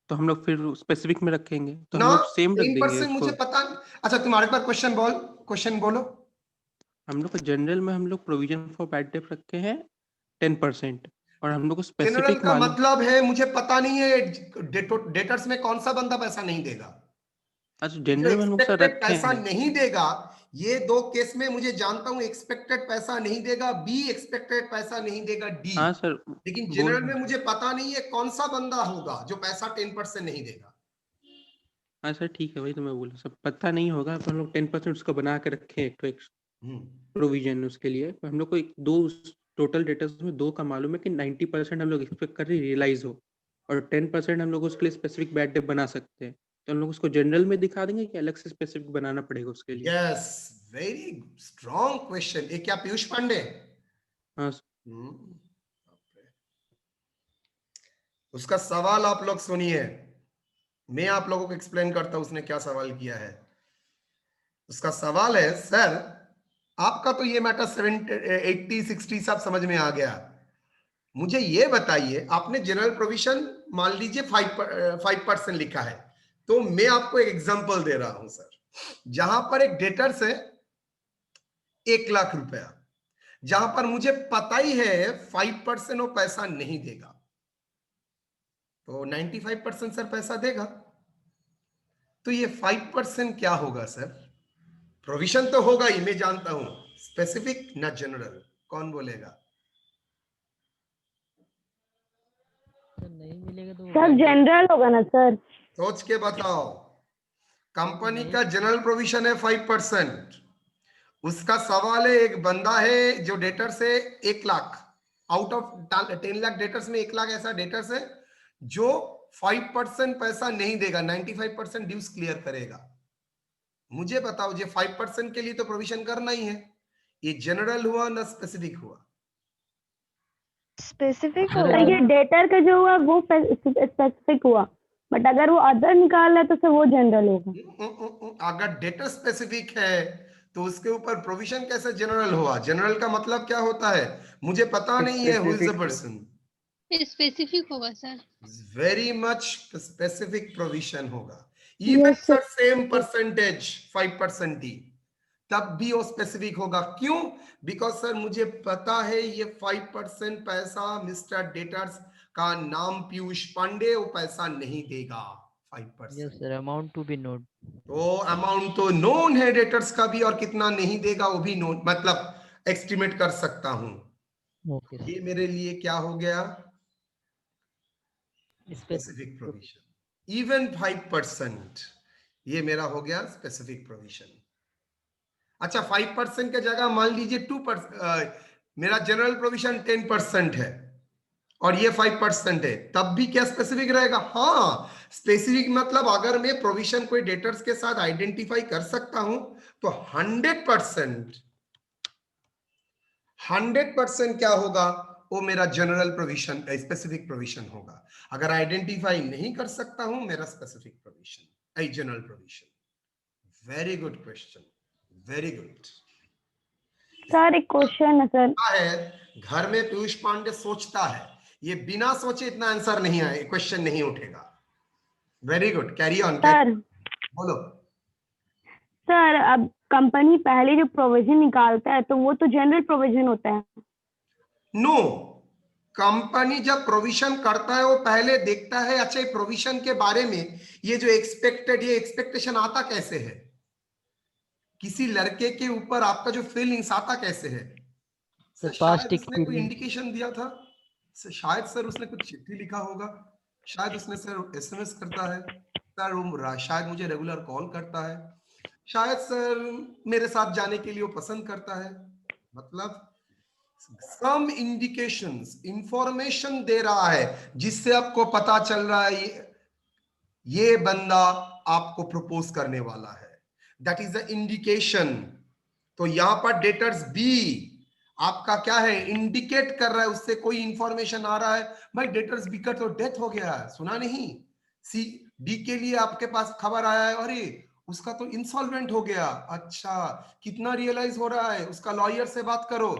Speaker 8: तो हम लोग फिर स्पेसिफिक में रखेंगे, तो हम
Speaker 1: ना
Speaker 8: लोग सेम रख देंगे
Speaker 1: 10% मुझे
Speaker 8: उसको।
Speaker 1: पता नहीं। अच्छा तुम्हारे पास क्वेश्चन बोलो।
Speaker 8: हम लोग जनरल में हम लोग प्रोविजन फॉर बैड डेट रखे हैं 10%, और हम लोग को
Speaker 1: जनरल
Speaker 8: स्पेसिफिक
Speaker 1: का
Speaker 8: मालूम।
Speaker 1: मतलब है मुझे पता नहीं है डेटर्स में कौन सा बंदा पैसा नहीं देगा।
Speaker 8: अच्छा
Speaker 1: जो
Speaker 8: जनरल में हम लोग सर
Speaker 1: एक्सपेक्टेड
Speaker 8: रखे
Speaker 1: पैसा
Speaker 8: हैं।
Speaker 1: नहीं देगा, ये 2 केस में मुझे जानता हूं, एक्सपेक्टेड पैसा नहीं देगा बी, एक्सपेक्टेड पैसा नहीं देगा डी।
Speaker 8: हाँ सर
Speaker 1: लेकिन
Speaker 8: बोल
Speaker 1: जनरल
Speaker 8: रहा
Speaker 1: में
Speaker 8: हूँ।
Speaker 1: मुझे पता नहीं है कौन सा बंदा होगा जो पैसा 10% नहीं देगा।
Speaker 8: हाँ सर ठीक है, वही तो मैं बोला, सब पता नहीं होगा, तो हम लोग 10% उसका बना के रखे हैं, एक तो एक प्रोविजन उसके लिए। पर हम लोग को एक दो टोटल डेटर्स में 2 का मालूम है कि 90% हम लोग एक्सपेक्ट कर रहे रियलाइज हो, और 10% हम लोग उसके लिए स्पेसिफिक बैड डेट बना सकते हैं। तो हम लोग उसको जनरल में दिखा देंगे कि अलग से स्पेसिफिक बनाना पड़ेगा उसके लिए?
Speaker 1: Yes, very strong question. ये क्या पीयूष पांडे?
Speaker 8: हाँ
Speaker 1: उसका सवाल आप लोग सुनिए, मैं आप लोगों को एक्सप्लेन करता हूं उसने क्या सवाल किया है। उसका सवाल है, सर आपका तो ये मैटर 80-60 सब समझ में आ गया, मुझे ये बताइए, आपने जनरल प्रोविजन मान लीजिए 5% लिखा है, तो मैं आपको एक एग्जांपल दे रहा हूं सर, जहां पर एक डेटर्स है 1 लाख रुपया, जहां पर मुझे पता ही है 5% वो पैसा नहीं देगा, तो 95% सर पैसा देगा। तो ये 5% क्या होगा सर? प्रोविजन तो होगा ही, मैं जानता हूं, स्पेसिफिक ना जनरल, कौन बोलेगा?
Speaker 2: सर नहीं मिलेगा तो वो
Speaker 4: सर
Speaker 2: bad debt-
Speaker 4: जनरल होगा ना सर?
Speaker 1: सोच के बताओ। कंपनी का जनरल प्रोविजन है 5%, उसका सवाल है एक बंदा है जो डेटर से 1 lakh, out of 10 lakh debtors में 1 लाख ऐसा डेटर्स है जो 5% पैसा नहीं देगा, 95% ड्यूज क्लियर करेगा। मुझे बताओ, ये 5% के लिए तो प्रोविजन करना ही है, ये जनरल हुआ ना स्पेसिफिक हुआ?
Speaker 3: स्पेसिफिक
Speaker 2: सर,
Speaker 3: होगा
Speaker 4: सर ये
Speaker 3: ना?
Speaker 4: डेटर का जो हुआ वो स्पेसिफिक हुआ, बट अगर वो अदर निकाल है तो सर वो जनरल होगा।
Speaker 1: अगर डेटा स्पेसिफिक है तो उसके ऊपर प्रोविजन कैसे जनरल हुआ? जनरल का मतलब क्या होता है मुझे पता नहीं है, who is the person.
Speaker 5: Specific होगा sir.
Speaker 1: Very much specific provision होगा, even
Speaker 4: Yes, sir.
Speaker 1: Sir same percentage 5% ही, तब भी वो स्पेसिफिक होगा। क्यों? बिकॉज सर मुझे पता है ये 5% पैसा मिस्टर डेटर्स का नाम पीयूष पांडे, वो पैसा नहीं देगा 5%।
Speaker 2: yes sir, amount to be known.
Speaker 1: तो अमाउंट तो नोन है डेटर्स का भी, और कितना नहीं देगा वो भी नोन, मतलब एस्टिमेट कर सकता हूं।
Speaker 2: Okay
Speaker 1: ये
Speaker 2: sir.
Speaker 1: मेरे लिए क्या हो गया? Specific provision. इवन 5% ये मेरा हो गया स्पेसिफिक प्रोविजन। अच्छा 5% के जगह मान लीजिए 2%, मेरा जनरल प्रोविजन 10% है और ये 5% है, तब भी क्या स्पेसिफिक रहेगा? हाँ स्पेसिफिक, मतलब अगर मैं प्रोविजन कोई डेटर्स के साथ आइडेंटिफाई कर सकता हूं तो 100% क्या होगा? वो मेरा जनरल प्रोविजन स्पेसिफिक प्रोविजन होगा। अगर आइडेंटिफाई नहीं कर सकता हूं, मेरा specific provision general provision. Very good question, very good.
Speaker 4: Sir एक क्वेश्चन है सर।
Speaker 1: है घर में पीयूष पांडे सोचता है, ये बिना सोचे इतना आंसर नहीं आए, क्वेश्चन नहीं उठेगा। Very good, carry on.
Speaker 4: Sir
Speaker 1: बोलो।
Speaker 4: सर अब कंपनी पहले जो प्रोविजन निकालता है तो वो तो जनरल प्रोविजन होता है।
Speaker 1: नो, कंपनी जब प्रोविजन करता है वो पहले देखता है अच्छा ये प्रोविजन के बारे में ये जो एक्सपेक्टेड, ये एक्सपेक्टेशन आता कैसे है, किसी लड़के के ऊपर आपका जो फीलिंग्स आता कैसे है।
Speaker 2: सर
Speaker 1: शायद
Speaker 2: पास्ट
Speaker 1: उसने कोई
Speaker 2: एक्सपीरियंस।
Speaker 1: इंडिकेशन दिया था, शायद सर उसने कुछ चिट्ठी लिखा होगा, शायद उसने सर एसएमएस करता है, सर वो शायद मुझे रेगुलर कॉल करता है, शायद सर मेरे साथ जाने के लिए वो पसंद करता है। मतलब सम इंडिकेशंस, इंफॉर्मेशन दे रहा है जिससे आपको पता चल रहा है ये बंदा आपको प्रपोज करने वाला है, दैट इज द इंडिकेशन। तो यहां पर डेटर्स बी आपका क्या है, इंडिकेट कर रहा है, उससे कोई इंफॉर्मेशन आ रहा है, भाई डेटर्स बी का तो डेथ हो गया है, सुना नहीं। सी डी के लिए आपके पास खबर आया है, अरे उसका तो इंसॉल्वेंट हो गया, अच्छा कितना रियलाइज हो रहा है, उसका लॉयर से बात करो,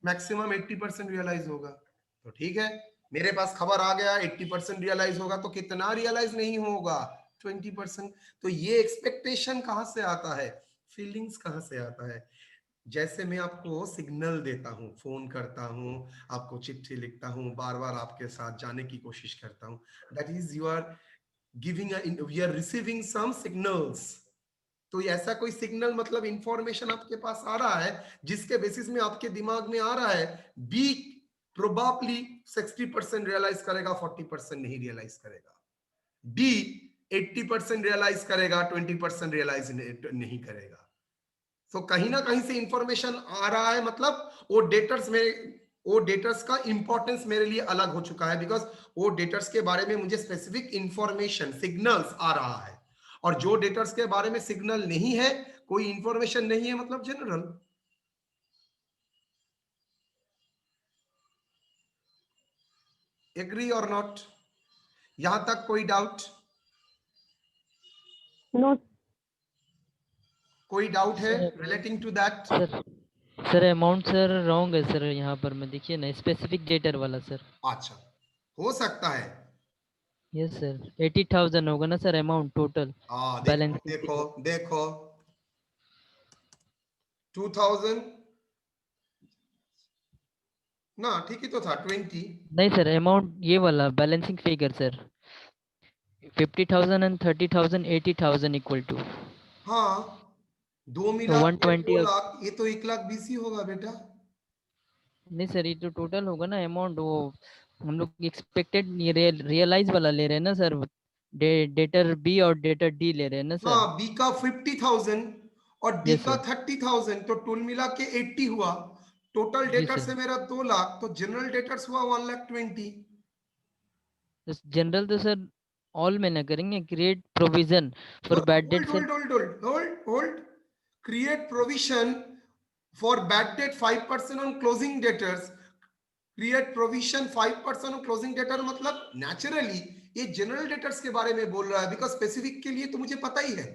Speaker 1: मैक्सिमम 80% रियलाइज होगा। तो ठीक है, मेरे पास खबर आ गया 80% रियलाइज होगा, तो कितना रियलाइज नहीं होगा, 20%। तो ये एक्सपेक्टेशन कहां से आता है, फीलिंग्स कहां से आता है। जैसे मैं आपको सिग्नल देता हूं, फोन करता हूं, आपको चिट्ठी लिखता हूं, बार बार आपके साथ जाने की कोशिश करता हूं, that is you are giving, we are receiving some signals. तो ऐसा कोई सिग्नल मतलब इंफॉर्मेशन आपके पास आ रहा है जिसके बेसिस में आपके दिमाग में आ रहा है बी प्रोबेबली 60% रियलाइज करेगा, 40% नहीं रियलाइज करेगा, डी 80% रियलाइज करेगा, 20% रियलाइज नहीं करेगा। तो कहीं ना कहीं से इंफॉर्मेशन आ रहा है, मतलब वो डेटर्स का इंपॉर्टेंस मेरे लिए अलग हो चुका है, बिकॉज वो डेटर्स के बारे में मुझे स्पेसिफिक इंफॉर्मेशन सिग्नल्स आ रहा है, और जो डेटर्स के बारे में सिग्नल नहीं है, कोई इंफॉर्मेशन नहीं है, मतलब जनरल। एग्री और नॉट, यहां तक कोई डाउट?
Speaker 4: नो
Speaker 1: कोई डाउट है
Speaker 2: sir
Speaker 1: relating to that?
Speaker 2: Sir amount sir wrong है सर, यहाँ पर मैं देखिए ना स्पेसिफिक डेटर वाला सर।
Speaker 1: अच्छा, हो सकता है।
Speaker 2: यस सर 80,000 होगा ना सर अमाउंट टोटल
Speaker 1: देखो
Speaker 2: बैलेंस।
Speaker 1: देखो देखो 2000 ना, ठीक ही तो था 20।
Speaker 2: नहीं सर अमाउंट ये वाला balancing figure sir 50,000 and 30,000 80,000 equal to.
Speaker 1: हाँ, दो मिला
Speaker 2: तो
Speaker 1: के 2
Speaker 2: 120
Speaker 1: लाख, ये तो 1,20,000 ही होगा बेटा।
Speaker 2: नहीं सर ये तो टोटल होगा ना अमाउंट, वो हम लोग एक्सपेक्टेड रियलाइज वाला ले रहे हैं ना सर, डेटर बी और डेटर डी ले रहे हैं ना सर।
Speaker 1: हाँ, बी का 50,000 और डी
Speaker 2: यस
Speaker 1: का
Speaker 2: सर
Speaker 1: 30,000, तो टोल मिला के 80 हुआ। टोटल
Speaker 2: जी
Speaker 1: डेटर
Speaker 2: सर।
Speaker 1: से मेरा 2 लाख, तो जनरल डेटर्स हुआ 1,20,000।
Speaker 2: जनरल तो सर ऑल में ना करेंगे, create provision for bad debt sir.
Speaker 1: Hold create provision for bad debt 5% on closing debtors, create provision 5% on closing debtor, मतलब नेचुरली ये जनरल डेटर्स के बारे में बोल रहा है, बिकॉज स्पेसिफिक के लिए तो मुझे पता ही है,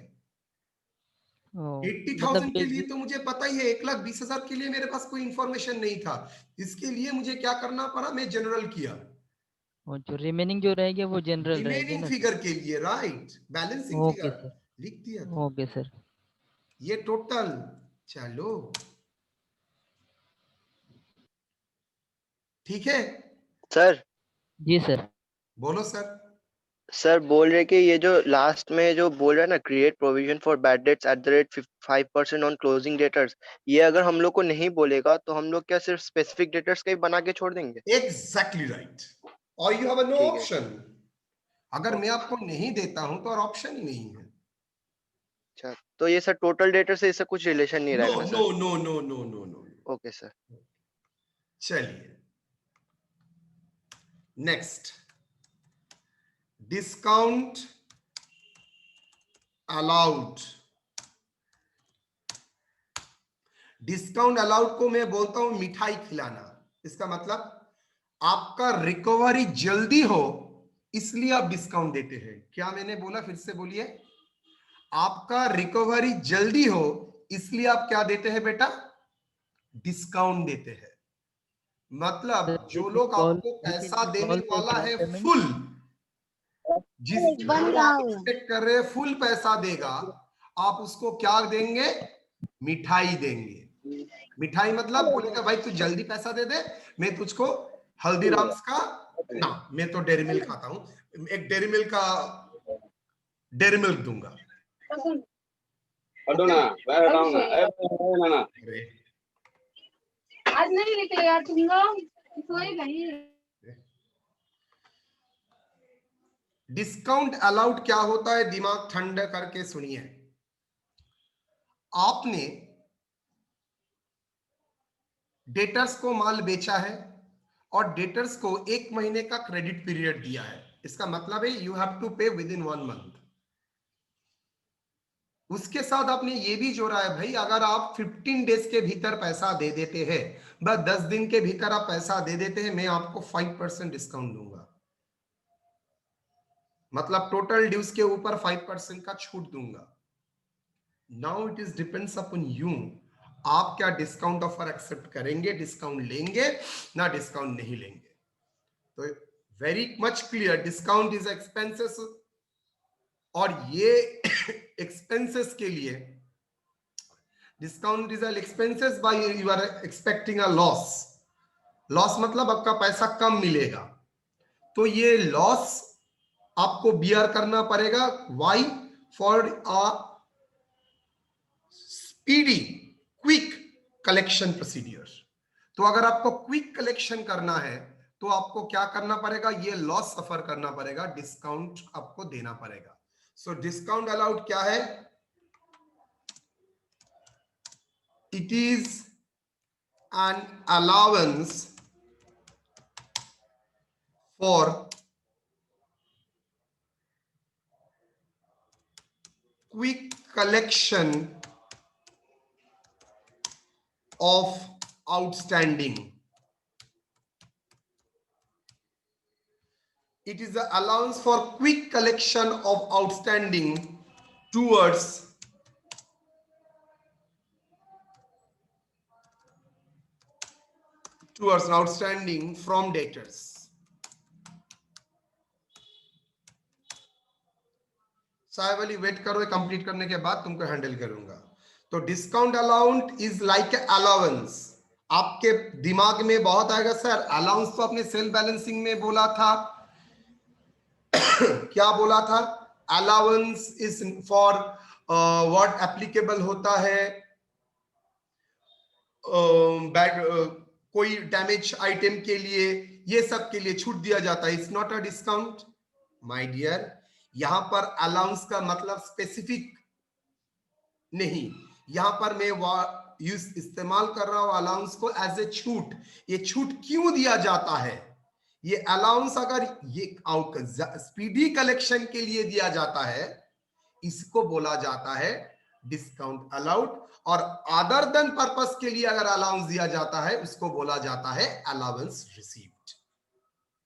Speaker 1: 80,000
Speaker 2: मतलब
Speaker 1: के लिए तो मुझे पता ही है, 1,20,000 के लिए मेरे पास कोई इंफॉर्मेशन नहीं था, इसके लिए मुझे क्या करना पड़ा, मैं जनरल किया,
Speaker 2: और जो रिमेनिंग जो रहेगा वो जनरल रहेगा
Speaker 1: रिमेनिंग
Speaker 2: ना।
Speaker 1: फिगर के लिए, right, balancing
Speaker 2: okay
Speaker 1: figure
Speaker 2: sir
Speaker 1: लिख दिया था।
Speaker 2: Okay sir.
Speaker 1: ये टोटल, चलो ठीक है।
Speaker 9: सर
Speaker 2: जी सर।
Speaker 1: बोलो सर।
Speaker 9: सर बोल रहे कि ये जो लास्ट में जो बोल रहा है ना, create provision for bad debts at the rate 5% on closing debtors, ये अगर हम लोग को नहीं बोलेगा तो हम लोग क्या सिर्फ स्पेसिफिक डेटर्स का ही बना के छोड़ देंगे?
Speaker 1: एग्जैक्टली राइट, और यू हैव नो
Speaker 9: ठीक है।
Speaker 1: ऑप्शन। अगर मैं आपको नहीं देता हूं तो और ऑप्शन ही नहीं है।
Speaker 9: अच्छा, तो ये सर टोटल डेटर से इससे कुछ रिलेशन नहीं
Speaker 1: नो
Speaker 9: रहेगा ना
Speaker 1: no
Speaker 9: sir?
Speaker 1: No no no no no.
Speaker 9: Okay sir.
Speaker 1: चलिए next, discount allowed. Discount allowed को मैं बोलता हूं मिठाई खिलाना। इसका मतलब आपका रिकवरी जल्दी हो इसलिए आप डिस्काउंट देते हैं। क्या मैंने बोला, फिर से बोलिए। आपका रिकवरी जल्दी हो इसलिए आप क्या देते हैं बेटा, डिस्काउंट देते हैं। मतलब जो लोग आपको पैसा देने वाला है फुल, जिस जो आप एक्सपेक्ट कर रहे हैं फुल पैसा देगा, आप उसको क्या देंगे? मिठाई देंगे। मिठाई मतलब बोलेगा भाई तू जल्दी पैसा दे दे, मैं तुझको हल्दीराम्स का ना, मैं तो डेयरी मिल्क खाता हूँ, एक डेयरी मिल्क का डेयरी मिल्क दूंगा। अरे
Speaker 10: आज नहीं निकले यार तुम लोग, सोए नहीं।
Speaker 1: डिस्काउंट अलाउड क्या होता है, दिमाग ठंडा करके सुनिए। आपने डेटर्स को माल बेचा है और डेटर्स को 1 महीने का क्रेडिट पीरियड दिया है, इसका मतलब है यू हैव टू पे विद इन 1 मंथ। उसके साथ आपने ये भी जोड़ा है भाई अगर आप 15 डेज के भीतर पैसा दे देते हैं, बस 10 दिन के भीतर आप पैसा दे देते हैं, मैं आपको 5% डिस्काउंट दूंगा, मतलब टोटल ड्यूज के ऊपर 5% का छूट दूंगा। Now it is depends upon you, आप क्या डिस्काउंट ऑफर एक्सेप्ट करेंगे, डिस्काउंट लेंगे ना डिस्काउंट नहीं लेंगे। तो very much clear, discount is expenses, और ये एक्सपेंसेस के लिए discount is expenses by you are expecting a loss. Loss मतलब आपका पैसा कम मिलेगा, तो ये लॉस आपको बियर करना पड़ेगा। Why? For a speedy quick collection procedure. तो अगर आपको क्विक कलेक्शन करना है तो आपको क्या करना पड़ेगा, ये लॉस सफर करना पड़ेगा, डिस्काउंट आपको देना पड़ेगा। सो डिस्काउंट अलाउड क्या है? It is an allowance for quick collection of outstanding. It is an allowance for quick collection of outstanding towards outstanding from debtors. साहब वाली वेट करो, कंप्लीट करने के बाद तुमको हैंडल करूंगा। तो डिस्काउंट अलाउंट इज लाइक अलाउंस। आपके दिमाग में बहुत आएगा सर अलाउंस तो आपने सेल बैलेंसिंग में बोला था क्या बोला था? Allowance is for what applicable होता है, कोई डैमेज आइटम के लिए, ये सब के लिए छूट दिया जाता है। It's not a discount my dear. यहां पर अलाउंस का मतलब स्पेसिफिक नहीं, यहां पर मैं यूज इस्तेमाल कर रहा हूं अलाउंस को एज ए छूट। ये छूट क्यों दिया जाता है? ये अलाउंस अगर ये स्पीडी कलेक्शन के लिए दिया जाता है, इसको बोला जाता है डिस्काउंट अलाउड, और अदर देन पर्पस के लिए अगर अलाउंस दिया जाता है उसको बोला जाता है allowance received.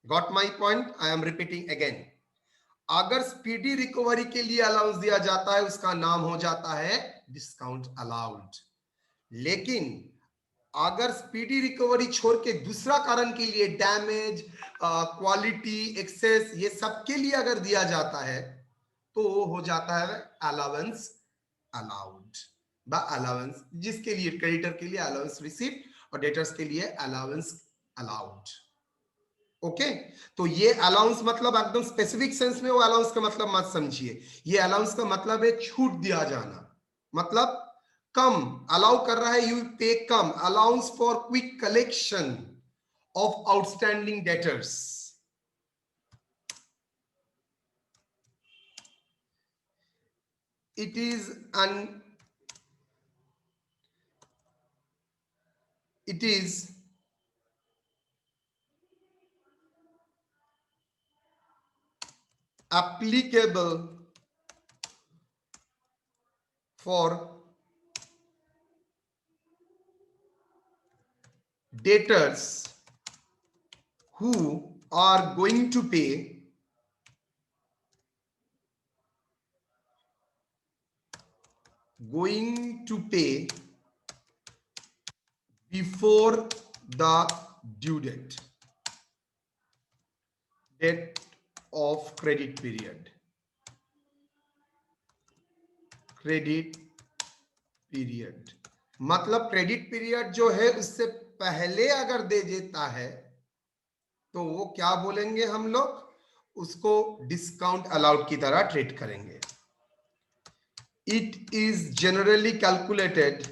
Speaker 1: Got my point? I am repeating again. अगर स्पीडी रिकवरी के लिए अलाउंस दिया जाता है उसका नाम हो जाता है डिस्काउंट अलाउड। लेकिन अगर स्पीडी रिकवरी छोड़ के दूसरा कारण के लिए डैमेज, क्वालिटी, एक्सेस, ये सब के लिए अगर दिया जाता है तो हो जाता है अलाउंस अलाउड बा अलाउंस, जिसके लिए क्रेडिटर के लिए अलाउंस रिसीव्ड और डेटर्स के लिए अलाउंस अलाउड। ओके, तो ये अलाउंस मतलब एकदम स्पेसिफिक सेंस में वो अलाउंस का मतलब मत समझिए। ये अलाउंस का मतलब है छूट दिया जाना, मतलब कम अलाउ कर रहा है, यू पे कम, allowance for quick collection of outstanding debtors. It is applicable for debtors who are going to pay before the due date of credit period. Credit period, मतलब क्रेडिट पीरियड जो है उससे पहले अगर दे देता है तो वो क्या बोलेंगे हम लोग, उसको डिस्काउंट अलाउड की तरह ट्रीट करेंगे। It is generally calculated,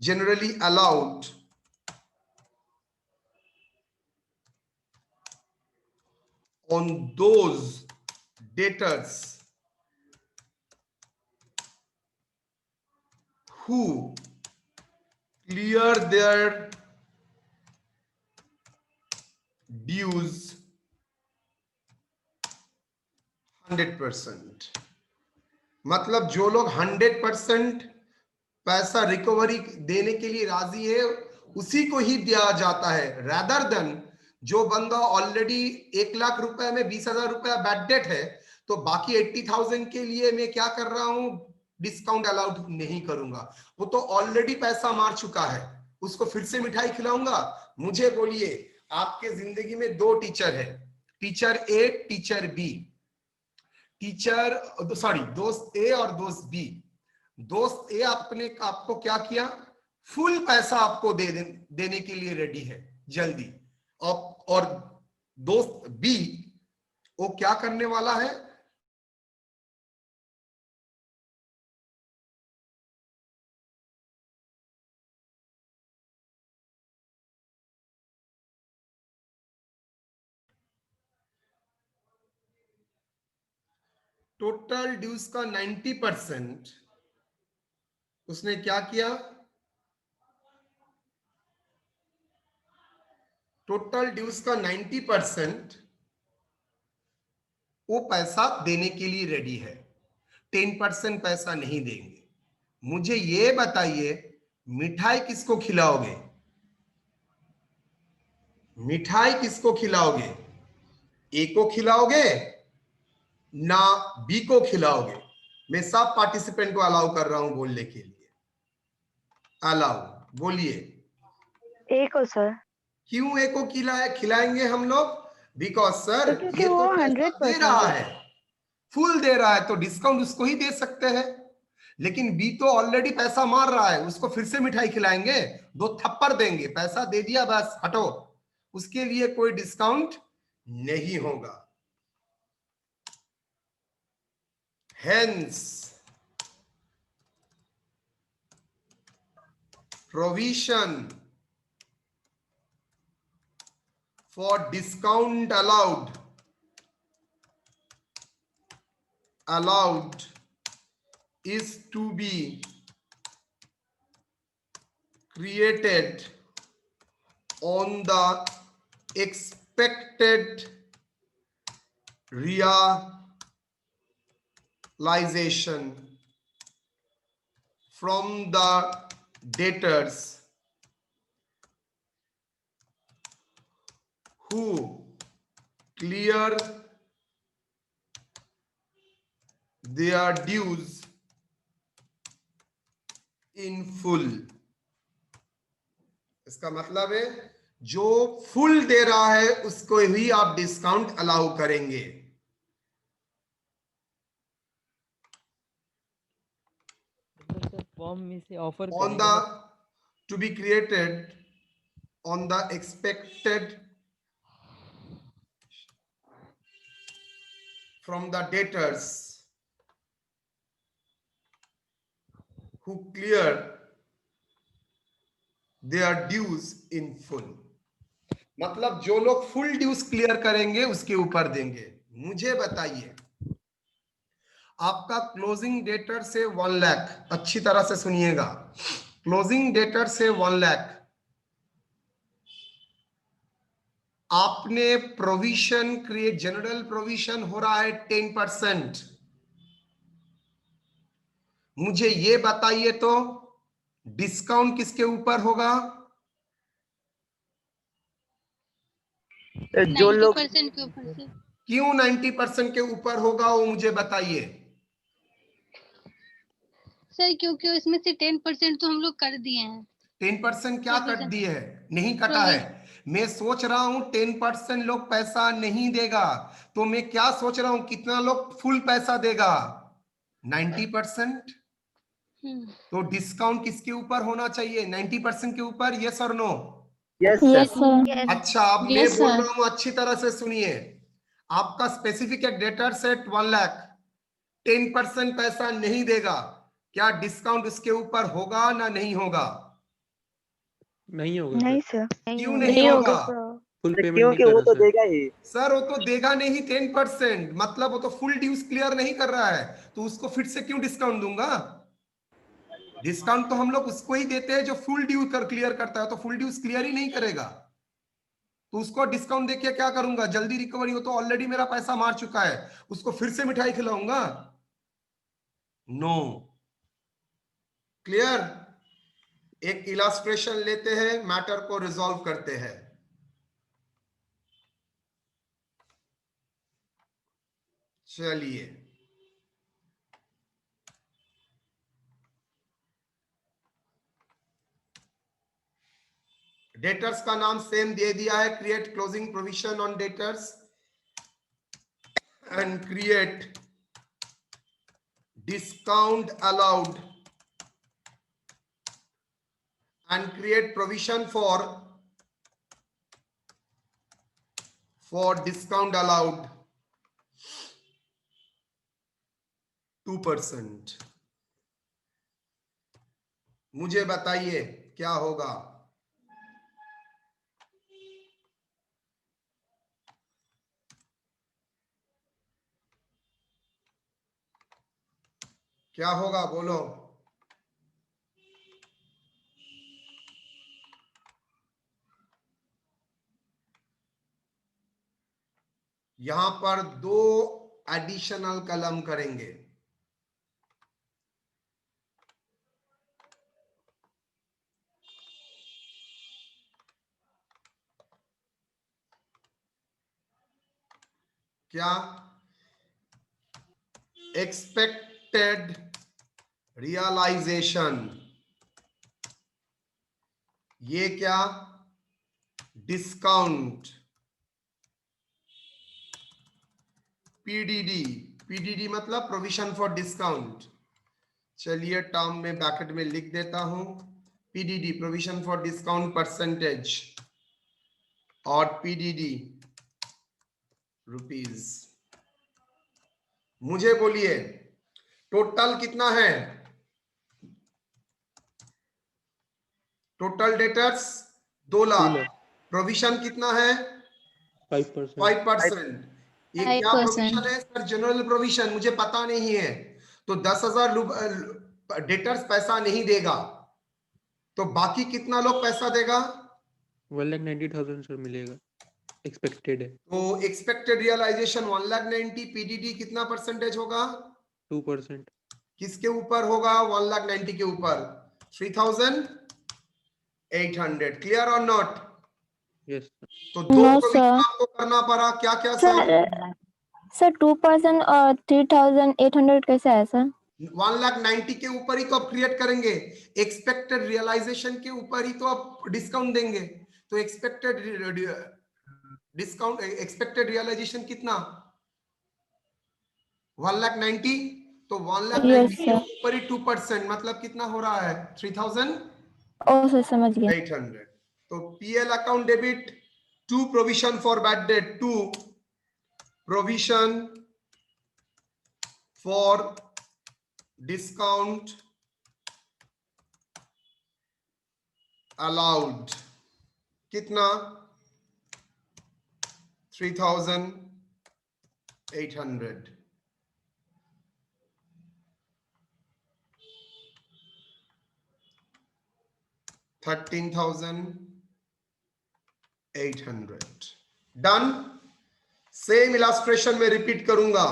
Speaker 1: generally allowed on those debtors who clear their dues 100%, मतलब जो लोग 100% पैसा रिकवरी देने के लिए राजी है उसी को ही दिया जाता है, रादर देन जो बंदा ऑलरेडी 1,00,000 रुपए में 20,000 रुपया बैड डेट है तो बाकी 80,000 के लिए मैं क्या कर रहा हूं, डिस्काउंट अलाउड नहीं करूंगा। वो तो ऑलरेडी पैसा मार चुका है, उसको फिर से मिठाई खिलाऊंगा। मुझे बोलिए, आपके जिंदगी में 2 टीचर है, टीचर ए टीचर बी, दोस्त ए और दोस्त बी। दोस्त ए आपको क्या किया, फुल पैसा आपको देने के लिए रेडी है जल्दी, और दोस्त बी वो क्या करने वाला है, टोटल ड्यूज का 90% उसने क्या किया, टोटल ड्यूज का 90% वो पैसा देने के लिए रेडी है, 10% पैसा नहीं देंगे। मुझे ये बताइए, मिठाई किसको खिलाओगे, मिठाई किसको खिलाओगे, ए को खिलाओगे ना बी को खिलाओगे? मैं सब पार्टिसिपेंट को अलाउ कर रहा हूं बोलने के लिए, अलाउ, बोलिए।
Speaker 3: ए को सर।
Speaker 1: क्यों ए को खिलाएंगे हम लोग, बिकॉज सर ये
Speaker 3: वो
Speaker 1: तो
Speaker 3: 100%
Speaker 1: दे रहा है, फुल दे रहा है तो डिस्काउंट उसको ही दे सकते हैं। लेकिन बी तो ऑलरेडी पैसा मार रहा है, उसको फिर से मिठाई खिलाएंगे, 2 थप्पड़ देंगे, पैसा दे दिया बस हटो, उसके लिए कोई डिस्काउंट नहीं होगा। Hence provision for discount allowed is to be created on the expected realization from the debtors who clear their dues in full। इसका मतलब है जो फुल दे रहा है उसको ही आप डिस्काउंट अलाउ करेंगे।
Speaker 2: फॉर्म में से offer
Speaker 1: on the to be created on the expected from the debtors who clear their dues in full, मतलब जो लोग फुल ड्यूज क्लियर करेंगे उसके ऊपर देंगे। मुझे बताइए, आपका क्लोजिंग डेटर से 1 लाख, अच्छी तरह से सुनिएगा, क्लोजिंग डेटर से 1 लाख, आपने प्रोविजन क्रिएट, जनरल प्रोविजन हो रहा है 10%। मुझे ये बताइए तो डिस्काउंट किसके ऊपर होगा,
Speaker 5: जो लोग 90% के ऊपर से।
Speaker 1: क्यों 90% के ऊपर होगा वो मुझे बताइए।
Speaker 5: सर क्योंकि उसमें से 10% तो हम लोग कर दिए हैं।
Speaker 1: 10% क्या कट दिए है, नहीं कटा है, मैं सोच रहा हूं 10% लोग पैसा नहीं देगा, तो मैं क्या सोच रहा हूं कितना लोग फुल पैसा देगा? 90%। तो डिस्काउंट किसके ऊपर होना चाहिए? 90% के ऊपर, यस और नो?
Speaker 4: Yes sir.
Speaker 3: Yes.
Speaker 1: अच्छा, अब मैं बोल रहा हूं, अच्छी तरह से सुनिए। आपका स्पेसिफिक एक डेटर सेट 1 लाख, 10% पैसा नहीं देगा, क्या डिस्काउंट उसके ऊपर होगा ना नहीं होगा?
Speaker 8: नहीं होगा
Speaker 3: नहीं
Speaker 8: सर,
Speaker 3: सर।
Speaker 1: क्यों नहीं होगा?
Speaker 8: फुल पेमेंट नहीं
Speaker 6: क्योंकि
Speaker 8: कर
Speaker 6: वो
Speaker 8: रहा
Speaker 6: तो
Speaker 8: सर।
Speaker 6: देगा ही।
Speaker 1: सर वो तो देगा नहीं 10%, मतलब वो तो फुल ड्यूज क्लियर नहीं कर रहा है, तो उसको फिर से क्यों डिस्काउंट दूंगा? डिस्काउंट तो हम लोग उसको ही देते हैं जो फुल ड्यू कर क्लियर करता है, तो फुल ड्यूज क्लियर ही नहीं करेगा, तो उसको डिस्काउंट देके क्या करूंगा? जल्दी रिकवरी हो, तो ऑलरेडी मेरा पैसा मार चुका है, उसको फिर से मिठाई खिलाऊंगा? नो। क्लियर? एक इलास्ट्रेशन लेते हैं, मैटर को रिजॉल्व करते हैं। चलिए, डेटर्स का नाम सेम दे दिया है, create closing provision on debtors and create discount allowed and create provision for discount allowed 2%। मुझे बताइए क्या होगा? क्या होगा बोलो? यहां पर 2 एडिशनल कलम करेंगे। क्या? एक्सपेक्टेड रियलाइजेशन, ये क्या? डिस्काउंट पीडीडी, पीडीडी मतलब प्रोविजन फॉर डिस्काउंट। चलिए टर्म में ब्रैकेट में लिख देता हूं, PDD provision for discount percentage, और पीडीडी रुपीस। मुझे बोलिए टोटल कितना है? टोटल डेटर्स 2 लाख, प्रोविजन कितना है?
Speaker 8: 5%।
Speaker 1: 5%। ये क्या प्रोविजन है सर? जनरल प्रोविजन, मुझे पता नहीं है, तो 10,000 डेटर्स पैसा नहीं देगा, तो बाकी कितना लोग पैसा देगा?
Speaker 8: 1,90,000 सर मिलेगा, एक्सपेक्टेड है।
Speaker 1: तो एक्सपेक्टेड रियलाइजेशन 1,90,000, पीडीडी कितना परसेंटेज होगा?
Speaker 8: 2%।
Speaker 1: किसके ऊपर होगा? 1,90,000 के ऊपर 3,800। क्लियर और नॉट?
Speaker 8: यस
Speaker 1: तो 2 प्रोविजन आपको करना पड़ा, क्या क्या सर?
Speaker 4: सर 2% और 3,800 कैसे है सर?
Speaker 1: 1,90,000 के ऊपर ही तो आप क्रिएट करेंगे, एक्सपेक्टेड रियलाइजेशन के ऊपर ही तो आप डिस्काउंट देंगे, तो एक्सपेक्टेड डिस्काउंट, एक्सपेक्टेड रियलाइजेशन कितना? 1,90,000, तो 1,90,000 के ऊपर ही 2%, मतलब कितना हो रहा है? 3,800।
Speaker 4: ओ सर समझ गया।
Speaker 1: तो PL account debit 2 provision for bad date, 2 provision for discount allowed, कितना? 3,800। $13,800 डन। सेम इलास्ट्रेशन में रिपीट करूंगा,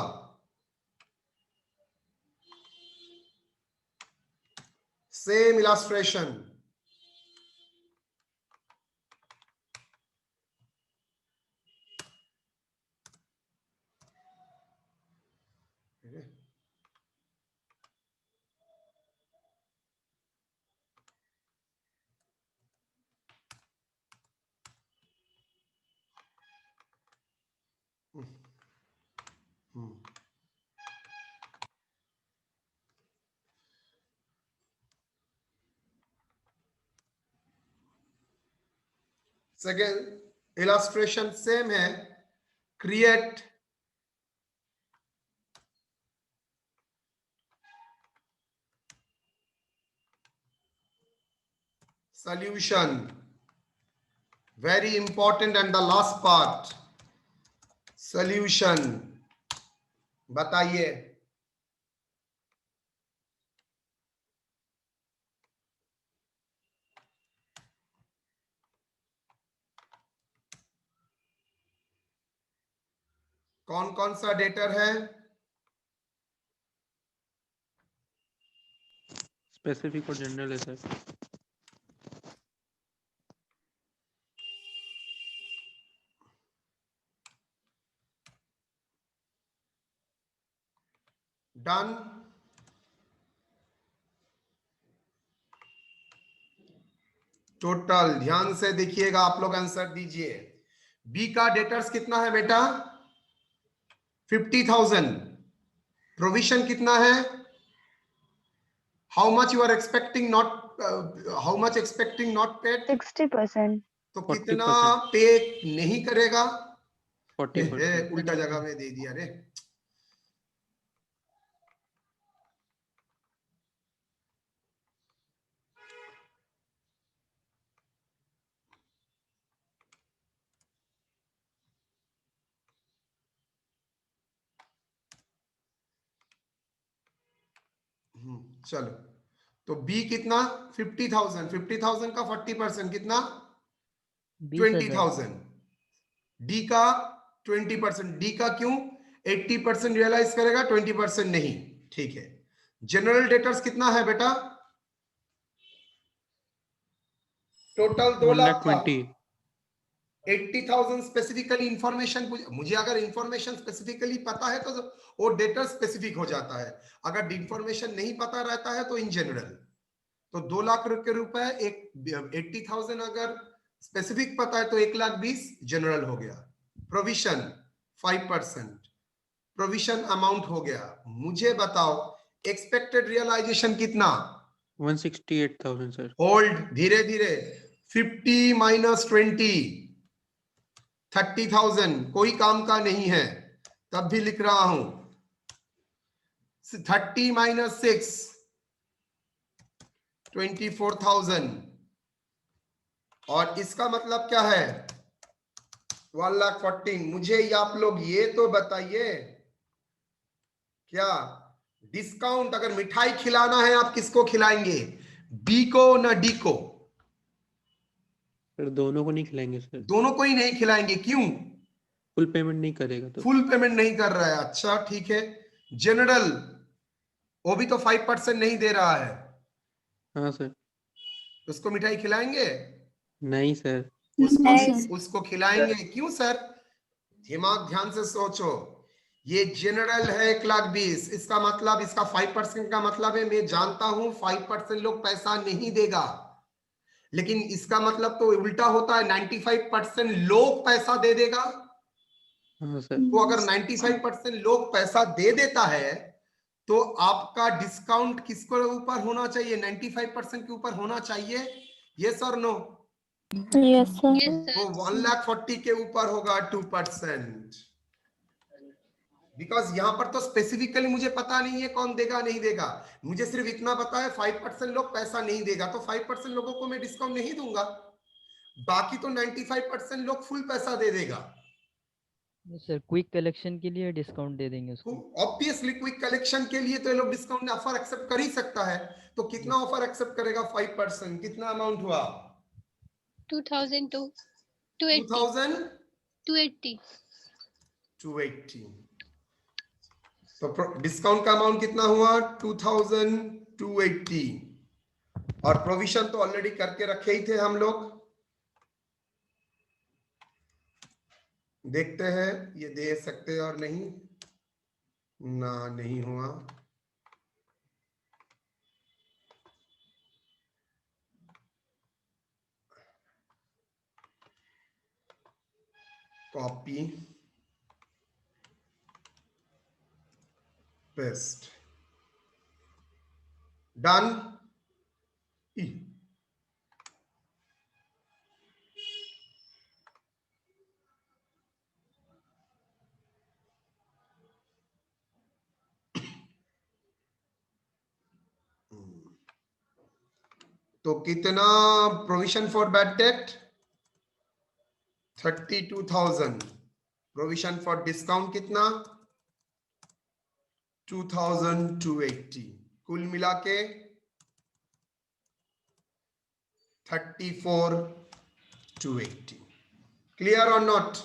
Speaker 1: same illustration. Second illustration same है, create solution, very important, and the last part solution. बताइए कौन कौन सा डेटर है?
Speaker 8: स्पेसिफिक और जनरल है सर।
Speaker 1: डन। टोटल ध्यान से देखिएगा, आप लोग आंसर दीजिए। बी का डेटर्स कितना है बेटा? 50,000। प्रोविजन कितना है? How much you are expecting not, how much expecting not paid?
Speaker 3: 60%।
Speaker 1: तो
Speaker 8: 40%।
Speaker 1: कितना पे नहीं करेगा?
Speaker 8: 40%।
Speaker 1: उल्टा जगह में दे दिया रे। चलो, तो बी कितना? 50,000। 50,000 का 40% कितना? 20,000। डी का 20%। डी का क्यों? 80% रियलाइज करेगा, 20% नहीं। ठीक है। जनरल डेटर्स कितना है बेटा? टोटल 2 लाख का
Speaker 8: 1,20,000।
Speaker 1: 80,000 स्पेसिफिकली इंफॉर्मेशन। मुझे अगर इंफॉर्मेशन स्पेसिफिकली पता है तो वो डेटा स्पेसिफिक हो जाता है, अगर इंफॉर्मेशन नहीं पता रहता है तो इन जनरल। तो 2 लाख के रुपए, एक 80,000 अगर स्पेसिफिक पता है तो 1,20,000 जनरल हो गया। प्रोविजन 5%, प्रोविजन अमाउंट हो गया। मुझे बताओ एक्सपेक्टेड रियलाइजेशन कितना?
Speaker 8: 168,000 सर।
Speaker 1: होल्ड, धीरे धीरे। 50 माइनस 20, 30,000 कोई काम का नहीं है, तब भी लिख रहा हूं। 30 माइनस 6, 24,000। और इसका मतलब क्या है? 1,14,000। मुझे आप लोग ये तो बताइए, क्या डिस्काउंट अगर मिठाई खिलाना है आप किसको खिलाएंगे? बी को ना डी को?
Speaker 8: सर दोनों को नहीं खिलाएंगे सर।
Speaker 1: दोनों को ही नहीं खिलाएंगे, क्यों?
Speaker 8: फुल पेमेंट नहीं करेगा तो।
Speaker 1: फुल पेमेंट नहीं कर रहा है, अच्छा ठीक है। जनरल वो भी तो 5% नहीं दे रहा है,
Speaker 8: हाँ सर।
Speaker 1: उसको मिठाई खिलाएंगे?
Speaker 8: नहीं सर।
Speaker 1: उसको खिलाएंगे, क्यों सर? दिमाग ध्यान से सोचो। ये जनरल है 1,20,000, इसका मतलब इसका 5% का मतलब है, मैं जानता हूं 5% लोग पैसा नहीं देगा, लेकिन इसका मतलब तो उल्टा होता है, 95% लोग पैसा दे देगा।
Speaker 8: हाँ सर।
Speaker 1: तो अगर 95% लोग पैसा दे देता है तो आपका डिस्काउंट किसके ऊपर होना चाहिए? 95% के ऊपर होना चाहिए। यस और नो?
Speaker 4: Yes sir.
Speaker 1: वो 1,40,000 के ऊपर होगा 2%। बिकॉज यहां पर तो स्पेसिफिकली मुझे पता नहीं है कौन देगा नहीं देगा, मुझे सिर्फ इतना पता है 5% लोग पैसा नहीं देगा, तो 5% लोगों को मैं डिस्काउंट नहीं दूंगा, बाकी तो 95% लोग फुल पैसा दे देगा।
Speaker 2: सर क्विक कलेक्शन के लिए डिस्काउंट दे देंगे उसको।
Speaker 1: ऑब्वियसली क्विक कलेक्शन के लिए तो ये लोग डिस्काउंट ऑफर एक्सेप्ट कर ही सकता है, तो कितना ऑफर एक्सेप्ट करेगा? 5%। कितना अमाउंट हुआ?
Speaker 10: 2,002
Speaker 1: 2,000
Speaker 10: 280
Speaker 1: 280। तो डिस्काउंट का अमाउंट कितना हुआ? 2,280। और प्रोविजन तो ऑलरेडी करके रखे ही थे हम लोग। देखते हैं ये दे सकते और नहीं ना, नहीं हुआ। Copy paste, done. तो कितना provision for bad date? 32,000। Provision for discount कितना? 2,280। कुल मिला के 34,280। क्लियर और नॉट?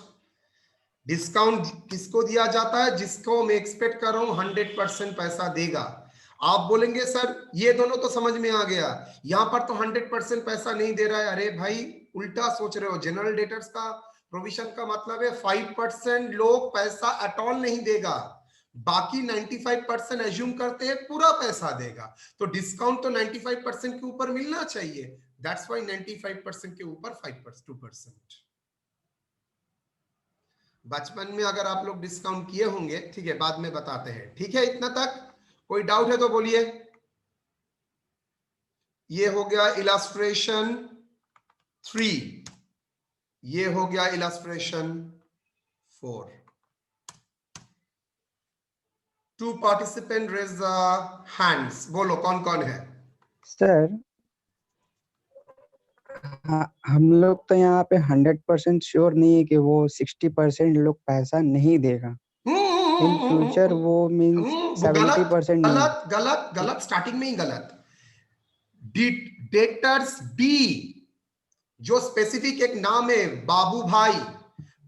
Speaker 1: डिस्काउंट किसको दिया जाता है? जिसको मैं एक्सपेक्ट कर रहा हूं 100% पैसा देगा। आप बोलेंगे सर ये दोनों तो समझ में आ गया, यहां पर तो 100% पैसा नहीं दे रहा है। अरे भाई उल्टा सोच रहे हो। जनरल डेटर्स का प्रोविजन का मतलब है 5% लोग पैसा एट ऑल नहीं देगा, बाकी 95% एज्यूम करते हैं पूरा पैसा देगा। तो डिस्काउंट तो 95% के ऊपर मिलना चाहिए। दैट्स व्हाई 95% के ऊपर 2%। बचपन में अगर आप लोग डिस्काउंट किए होंगे, ठीक है, बाद में बताते हैं। ठीक है, इतना तक कोई डाउट है तो बोलिए। ये हो गया इलस्ट्रेशन 3, ये हो गया illustration 4। 2 participant raise the hands. बोलो कौन कौन है?
Speaker 11: सर हाँ, हम लोग तो यहाँ पे 100% श्योर नहीं है कि वो 60% लोग पैसा नहीं देगा। इन फ्यूचर वो मीन्स 70% नहीं।
Speaker 1: गलत गलत गलत, स्टार्टिंग में ही गलत। डेटर्स बी जो स्पेसिफिक एक नाम है, बाबू भाई।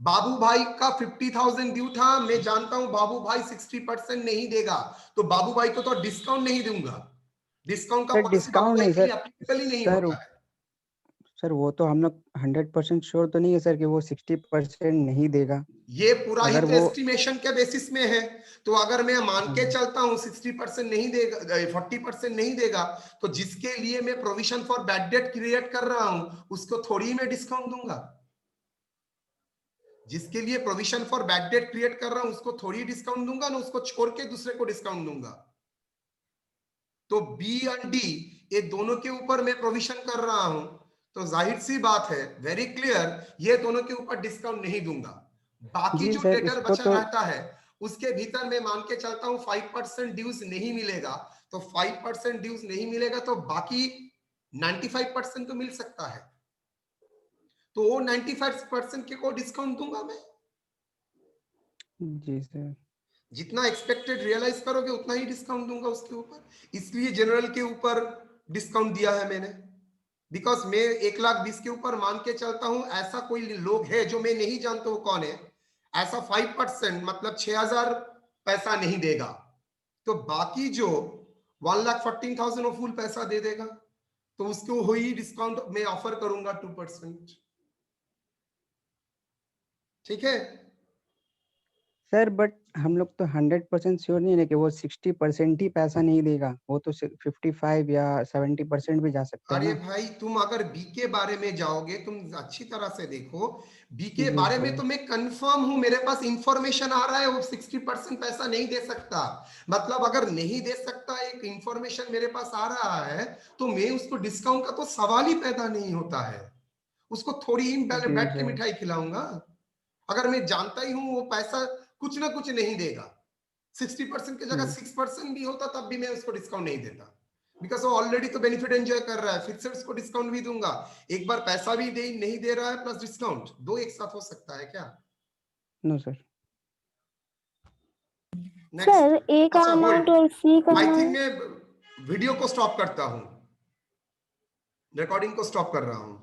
Speaker 1: बाबू भाई का 50,000 ड्यू था। मैं जानता हूं बाबू भाई 60% नहीं देगा, तो बाबू भाई को तो डिस्काउंट नहीं दूंगा। डिस्काउंट का
Speaker 11: सर
Speaker 1: पॉलिसी बाबू
Speaker 11: डिस्काउंट
Speaker 1: भाई
Speaker 11: नहीं
Speaker 1: के लिए
Speaker 11: सर,
Speaker 1: एप्लीकेबल ही नहीं होता है।
Speaker 11: सर वो तो हम लोग 100% श्योर तो नहीं है सर कि वो 60% नहीं देगा।
Speaker 1: ये पूरा ही
Speaker 11: अगर
Speaker 1: तो
Speaker 11: वो
Speaker 1: एस्टिमेशन के बेसिस में है। तो अगर मैं मान के चलता हूं 60% नहीं देगा, 40% नहीं देगा, तो जिसके लिए मैं provision for bad date create कर रहा हूं उसको थोड़ी मैं डिस्काउंट दूंगा। जिसके लिए provision for bad date create कर रहा हूं उसको थोड़ी डिस्काउंट दूंगा ना, उसको छोड़ के दूसरे को डिस्काउंट दूंगा। तो बी और डी ये दोनों के ऊपर मैं प्रोविजन कर रहा हूं, तो जाहिर सी बात है, वेरी क्लियर, ये दोनों के ऊपर डिस्काउंट नहीं दूंगा। बाकी
Speaker 11: जी
Speaker 1: जो
Speaker 11: सर
Speaker 1: डेटर
Speaker 11: इसको
Speaker 1: बचा
Speaker 11: तो
Speaker 1: रहता है उसके भीतर मैं मान के चलता हूं 5% ड्यूज नहीं मिलेगा। तो 5% ड्यूज नहीं मिलेगा तो बाकी 95% तो मिल सकता है। तो वो 95% के को डिस्काउंट दूंगा मैं।
Speaker 11: जी सर।
Speaker 1: जितना एक्सपेक्टेड रियलाइज करोगे उतना ही डिस्काउंट दूंगा उसके ऊपर। इसलिए जनरल के ऊपर डिस्काउंट दिया है मैंने, बिकॉज मैं 1,20,000 के ऊपर मान के चलता हूं ऐसा कोई लोग है जो मैं नहीं जानता हूं कौन है, ऐसा 5% मतलब 6,000 पैसा नहीं देगा। तो बाकी जो 1,14,000 वो फुल पैसा दे देगा, तो उसको वही डिस्काउंट मैं ऑफर करूंगा 2%। ठीक है
Speaker 11: सर बट हम लोग तो 100% श्योर नहीं है कि वो 60% ही पैसा नहीं देगा। वो तो 55 या 70% भी जा सकता है
Speaker 1: अरे
Speaker 11: ना।
Speaker 1: भाई तुम अगर बी के बारे में जाओगे, तुम अच्छी तरह से देखो, बी के
Speaker 11: जी
Speaker 1: बारे
Speaker 11: सर।
Speaker 1: में तो मैं कंफर्म हूं, मेरे पास इंफॉर्मेशन आ रहा है वो 60% पैसा नहीं दे सकता। मतलब अगर नहीं दे सकता, एक इंफॉर्मेशन मेरे पास आ रहा है, तो मैं उसको डिस्काउंट का तो सवाल ही पैदा नहीं होता है। उसको थोड़ी ही
Speaker 11: जी
Speaker 1: बैठ के
Speaker 11: सर।
Speaker 1: मिठाई खिलाऊंगा। अगर मैं जानता ही हूं वो पैसा कुछ ना कुछ नहीं देगा, 60% की जगह 6% भी होता तब भी मैं उसको डिस्काउंट नहीं देता, बिकॉज वो ऑलरेडी तो बेनिफिट एंजॉय कर रहा है। फिर से उसको डिस्काउंट भी दूंगा। एक बार पैसा भी नहीं दे रहा है प्लस डिस्काउंट, दो एक साथ हो सकता है क्या?
Speaker 11: No sir.
Speaker 4: Sir
Speaker 1: next.
Speaker 4: A का
Speaker 1: अच्छा
Speaker 4: अमाउंट
Speaker 1: होल्ड,
Speaker 4: और सी का
Speaker 1: आई
Speaker 4: अमाउंट।
Speaker 1: थिंक मैं वीडियो को स्टॉप करता हूं, रिकॉर्डिंग को स्टॉप कर रहा हूं।